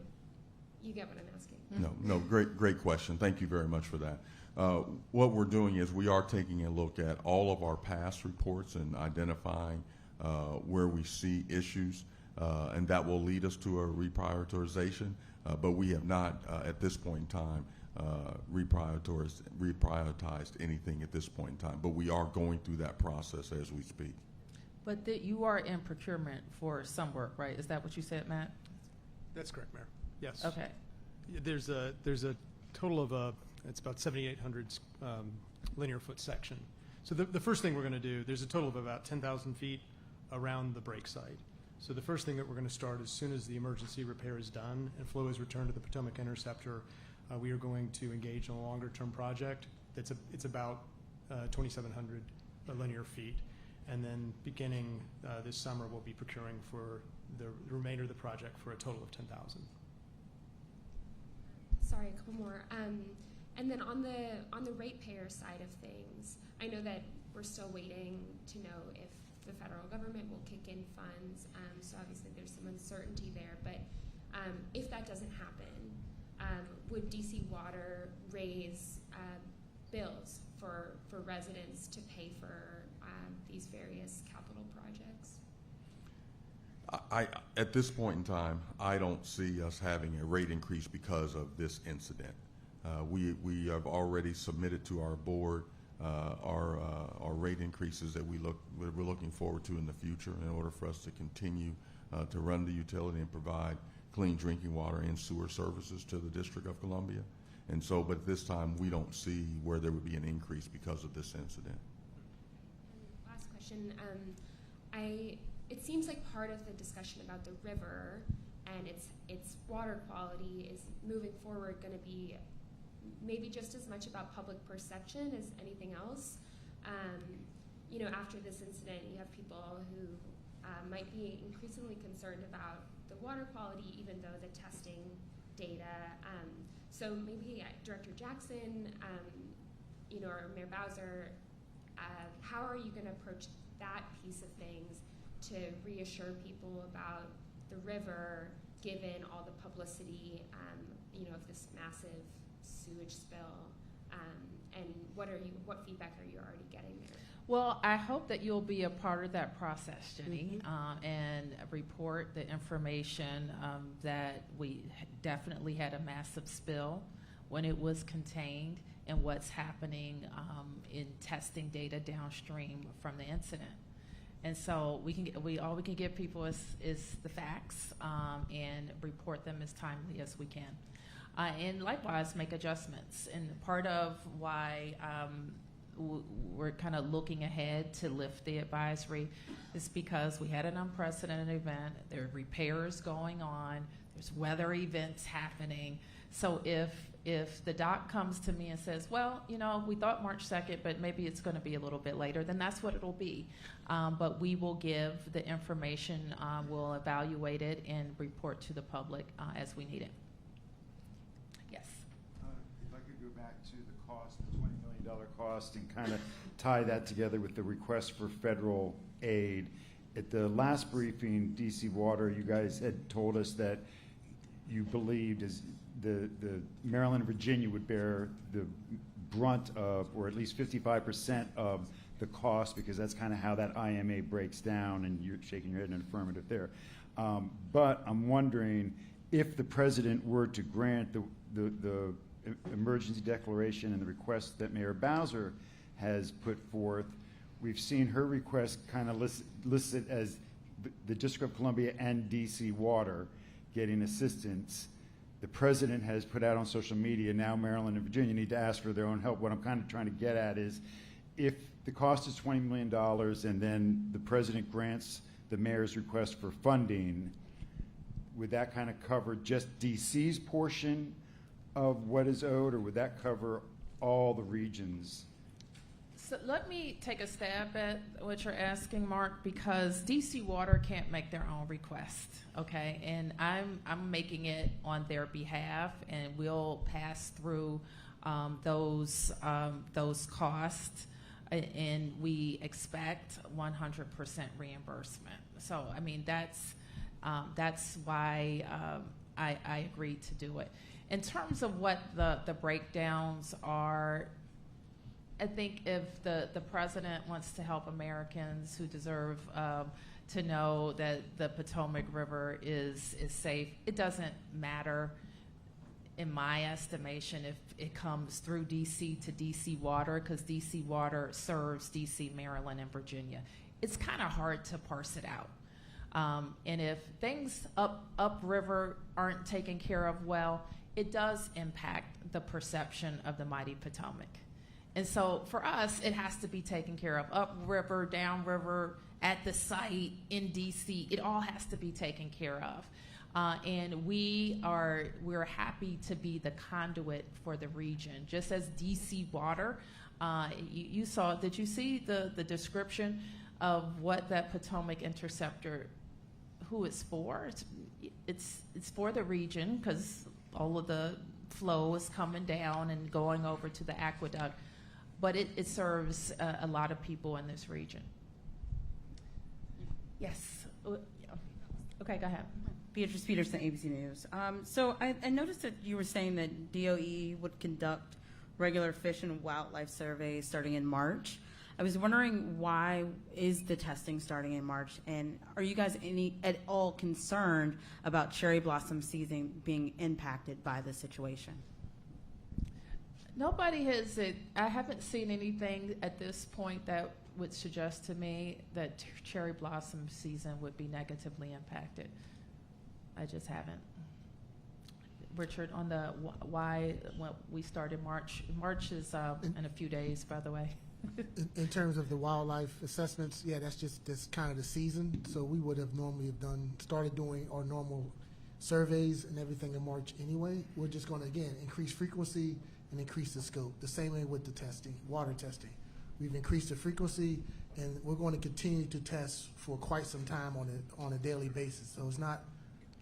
get what I'm asking? No, great question. Thank you very much for that. What we're doing is we are taking a look at all of our past reports and identifying where we see issues, and that will lead us to a reprioritization, but we have not, at this point in time, reprioritized anything at this point in time, but we are going through that process as we speak. But you are in procurement for some work, right? Is that what you said, Matt? That's correct, Mayor. Yes. Okay. There's a total of it's about 7,800 linear foot section. So the first thing we're going to do, there's a total of about 10,000 feet around the break site. So the first thing that we're going to start as soon as the emergency repair is done and flow is returned to the Potomac Interceptor, we are going to engage in a longer-term project. It's about 2,700 linear feet. And then beginning this summer, we'll be procuring for the remainder of the project for a total of 10,000. Sorry, a couple more. And then on the ratepayer side of things, I know that we're still waiting to know if the federal government will kick in funds. So obviously there's some uncertainty there. But if that doesn't happen, would DC Water raise bills for residents to pay for these various capital projects? At this point in time, I don't see us having a rate increase because of this incident. We have already submitted to our board our rate increases that we're looking forward to in the future in order for us to continue to run the utility and provide clean drinking water and sewer services to the District of Columbia. And so, but at this time, we don't see where there would be an increase because of this incident. And last question. It seems like part of the discussion about the river and its water quality is moving forward going to be maybe just as much about public perception as anything else. You know, after this incident, you have people who might be increasingly concerned about the water quality, even though the testing data. So maybe Director Jackson, you know, or Mayor Bowser, how are you going to approach that piece of things to reassure people about the river, given all the publicity, you know, of this massive sewage spill, and what feedback are you already getting there? Well, I hope that you'll be a part of that process, Jenny, and report the information that we definitely had a massive spill when it was contained, and what's happening in testing data downstream from the incident. And so all we can give people is the facts and report them as timely as we can. And likewise, make adjustments. And part of why we're kind of looking ahead to lift the advisory is because we had an unprecedented event. There are repairs going on. There's weather events happening. So if the doc comes to me and says, well, you know, we thought March 2nd, but maybe it's going to be a little bit later, then that's what it'll be. But we will give the information, we'll evaluate it and report to the public as we need it. Yes. If I could go back to the cost, the $20 million cost, and kind of tie that together with the request for federal aid. At the last briefing, DC Water, you guys had told us that you believed the Maryland and Virginia would bear the brunt of, or at least 55% of the cost, because that's kind of how that IMA breaks down, and you're shaking your head in affirmative there. But I'm wondering if the president were to grant the emergency declaration and the request that Mayor Bowser has put forth, we've seen her request kind of listed as the District of Columbia and DC Water getting assistance. The president has put out on social media, now Maryland and Virginia need to ask for their own help. What I'm kind of trying to get at is, if the cost is $20 million and then the president grants the mayor's request for funding, would that kind of cover just DC's portion of what is owed, or would that cover all the regions? So let me take a stab at what you're asking, Mark, because DC Water can't make their own request, okay? And I'm making it on their behalf, and we'll pass through those costs, and we expect 100% reimbursement. So I mean, that's why I agreed to do it. In terms of what the breakdowns are, I think if the president wants to help Americans who deserve to know that the Potomac River is safe, it doesn't matter, in my estimation, if it comes through DC to DC Water, because DC Water serves DC, Maryland, and Virginia. It's kind of hard to parse it out. And if things upriver aren't taken care of well, it does impact the perception of the mighty Potomac. And so for us, it has to be taken care of. Upriver, downriver, at the site, in DC, it all has to be taken care of. And we're happy to be the conduit for the region. Just as DC Water, you saw, did you see the description of what that Potomac Interceptor, who it's for? It's for the region, because all of the flow is coming down and going over to the aqueduct. But it serves a lot of people in this region. Yes. Okay, go ahead. Beatrice Peterson, ABC News. So I noticed that you were saying that DOE would conduct regular fish and wildlife surveys starting in March. I was wondering, why is the testing starting in March? And are you guys at all concerned about cherry blossom season being impacted by the situation? Nobody has, I haven't seen anything at this point that would suggest to me that cherry blossom season would be negatively impacted. I just haven't. Richard, on the why when we started March. March is in a few days, by the way. In terms of the wildlife assessments, yeah, that's kind of the season. So we would have normally started doing our normal surveys and everything in March anyway. We're just going to, again, increase frequency and increase the scope. The same way with the testing, water testing. We've increased the frequency, and we're going to continue to test for quite some time on a daily basis. So it's not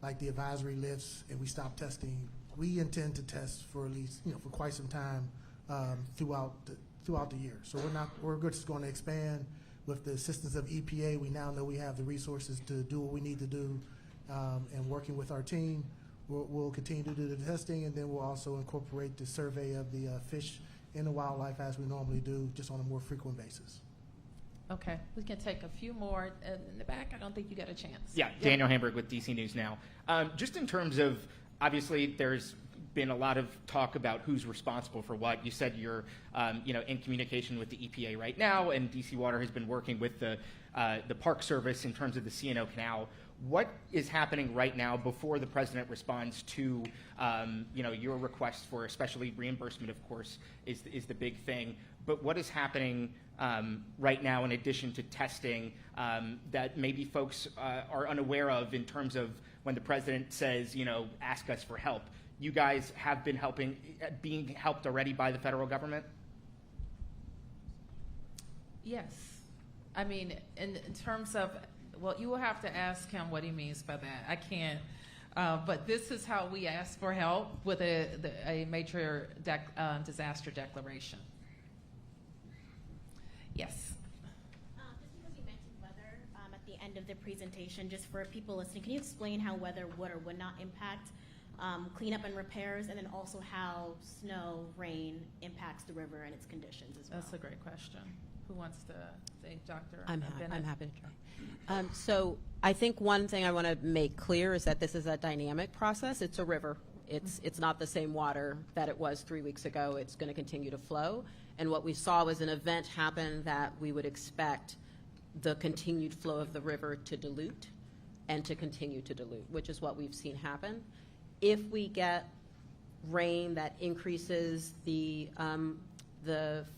like the advisory lifts and we stop testing. We intend to test for at least, for quite some time throughout the year. So we're just going to expand with the assistance of EPA. We now know we have the resources to do what we need to do, and working with our team, we'll continue to do the testing, and then we'll also incorporate the survey of the fish and the wildlife as we normally do, just on a more frequent basis. Okay, we can take a few more in the back. I don't think you got a chance. Yeah, Daniel Hamburg with DC News Now. Just in terms of, obviously, there's been a lot of talk about who's responsible for what. You said you're, in communication with the EPA right now, and DC Water has been working with the Park Service in terms of the C&O Canal. What is happening right now before the president responds to, your request for, especially reimbursement, of course, is the big thing. But what is happening right now in addition to testing that maybe folks are unaware of in terms of when the president says, ask us for help? You guys have been being helped already by the federal government? Yes. I mean, in terms of, well, you will have to ask him what he means by that. I can't. But this is how we ask for help with a major disaster declaration. Yes. Just because you mentioned weather at the end of the presentation, just for people listening, can you explain how weather would or would not impact cleanup and repairs, and then also how snow, rain impacts the river and its conditions as well? That's a great question. Who wants to say, Dr. I'm Bennett? happy to try. So I think one thing I want to make clear is that this is a dynamic process. It's a river. It's not the same water that it was 3 weeks ago. It's going to continue to flow. And what we saw was an event happen that we would expect the continued flow of the river to dilute and to continue to dilute, which is what we've seen happen. If we get rain that increases the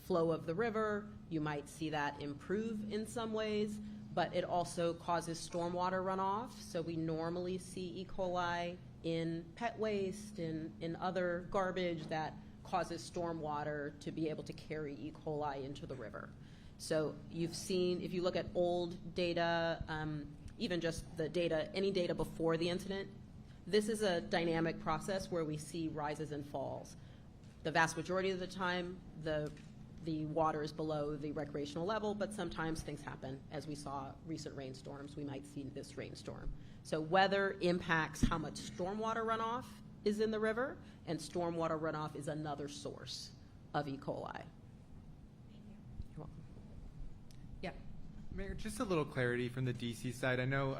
flow of the river, you might see that improve in some ways, but it also causes stormwater runoff. So we normally see E. coli in pet waste, in other garbage that causes stormwater to be able to carry E. coli into the river. So you've seen, if you look at old data, even just the data, any data before the incident, this is a dynamic process where we see rises and falls. The vast majority of the time, the water is below the recreational level, but sometimes things happen. As we saw recent rainstorms, we might see this rainstorm. So weather impacts how much stormwater runoff is in the river, and stormwater runoff is another source of E. coli. You're welcome. Yeah. Mayor, just a little clarity from the DC side. I know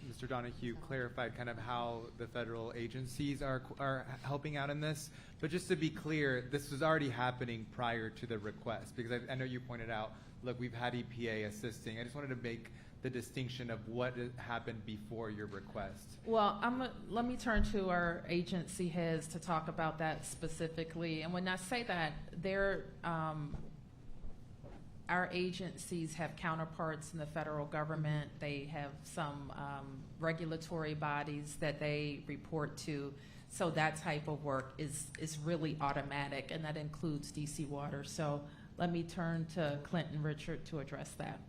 Mr. Donahue clarified kind of how the federal agencies are helping out in this, but just to be clear, this was already happening prior to the request, because I know you pointed out, look, we've had EPA assisting. I just wanted to make the distinction of what happened before your request. Well, let me turn to our agency heads to talk about that specifically. And when I say that, our agencies have counterparts in the federal government. They have some regulatory bodies that they report to. So that type of work is really automatic, and that includes DC Water. So let me turn to Clinton Richard to address that.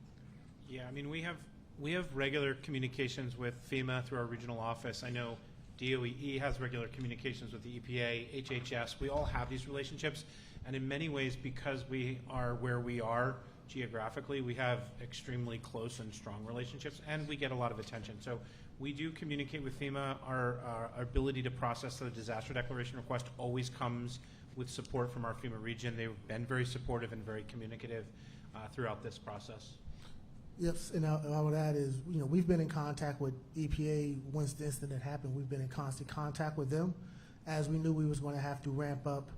Yeah, I mean, we have regular communications with FEMA through our regional office. I know DOE has regular communications with the EPA, HHS. We all have these relationships, and in many ways, because we are where we are geographically, we have extremely close and strong relationships, and we get a lot of attention. So we do communicate with FEMA. Our ability to process the disaster declaration request always comes with support from our FEMA region. They've been very supportive and very communicative throughout this process. Yes, and I would add is, we've been in contact with EPA once the incident happened. We've been in constant contact with them. As we knew we was going to have to ramp up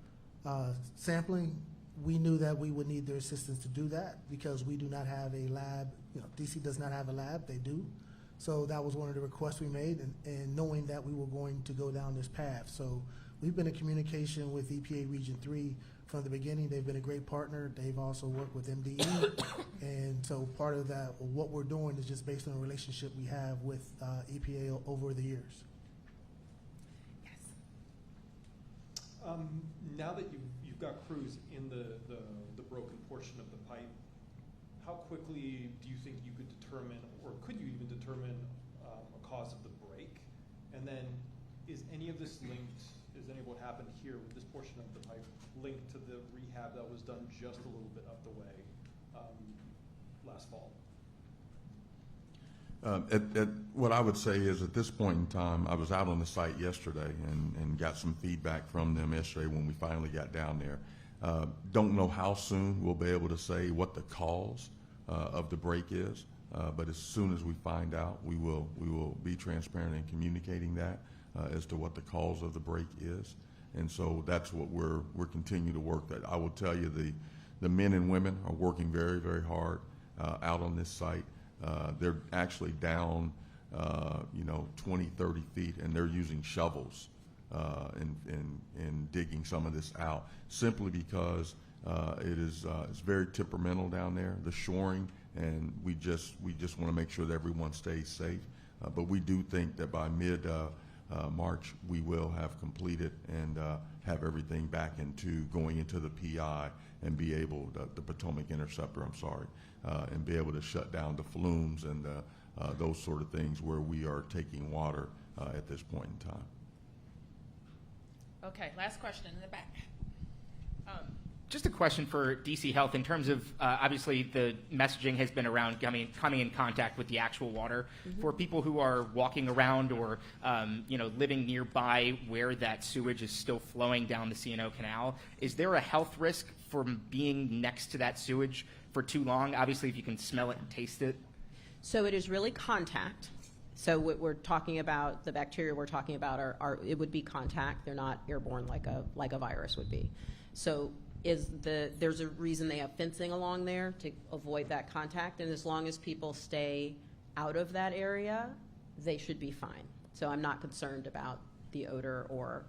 sampling, we knew that we would need their assistance to do that because we do not have a lab. DC does not have a lab, they do. So that was one of the requests we made, and knowing that we were going to go down this path. So we've been in communication with EPA Region 3 from the beginning. They've been a great partner. They've also worked with MDE. And so part of that, what we're doing is just based on a relationship we have with EPA over the years. Now that you've got crews in the broken portion of the pipe, how quickly do you think you could determine, or could you even determine a cause of the break? And then is any of this linked, is any of what happened here with this portion of the pipe linked to the rehab that was done just a little bit up the way last fall? What I would say is at this point in time, I was out on the site yesterday and got some feedback from them yesterday when we finally got down there. Don't know how soon we'll be able to say what the cause of the break is, but as soon as we find out, we will be transparent in communicating that as to what the cause of the break is. And so that's what we're continuing to work that. I will tell you the men and women are working very, very hard out on this site. They're actually down, 20, 30 feet, and they're using shovels in digging some of this out, simply because it's very temperamental down there, the shoring, and we just want to make sure that everyone stays safe. But we do think that by mid-March, we will have completed and have everything back going into the PI and be able, the Potomac Interceptor, and be able to shut down the flumes and those sort of things where we are taking water at this point in time. Okay, last question in the back. Just a question for DC Health in terms of, obviously, the messaging has been around coming in contact with the actual water. Mm-hmm. For people who are walking around or, living nearby where that sewage is still flowing down the C&O Canal, is there a health risk from being next to that sewage for too long? Obviously, if you can smell it and taste it. So it is really contact. So what we're talking about, the bacteria we're talking about it would be contact. They're not airborne like a virus would be. So there's a reason they have fencing along there to avoid that contact, and as long as people stay out of that area, they should be fine. So I'm not concerned about the odor or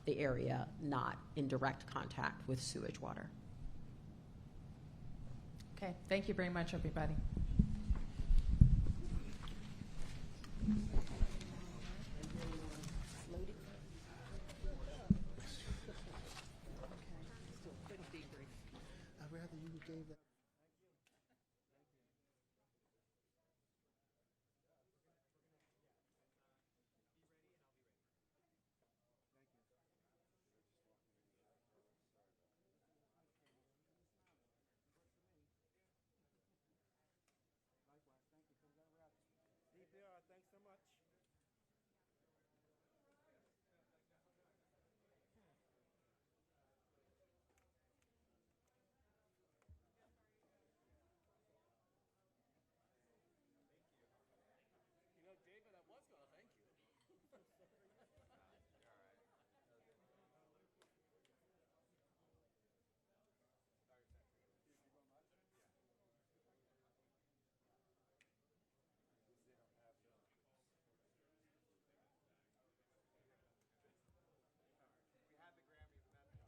the area not in direct contact with sewage water. Okay, thank you very much, everybody.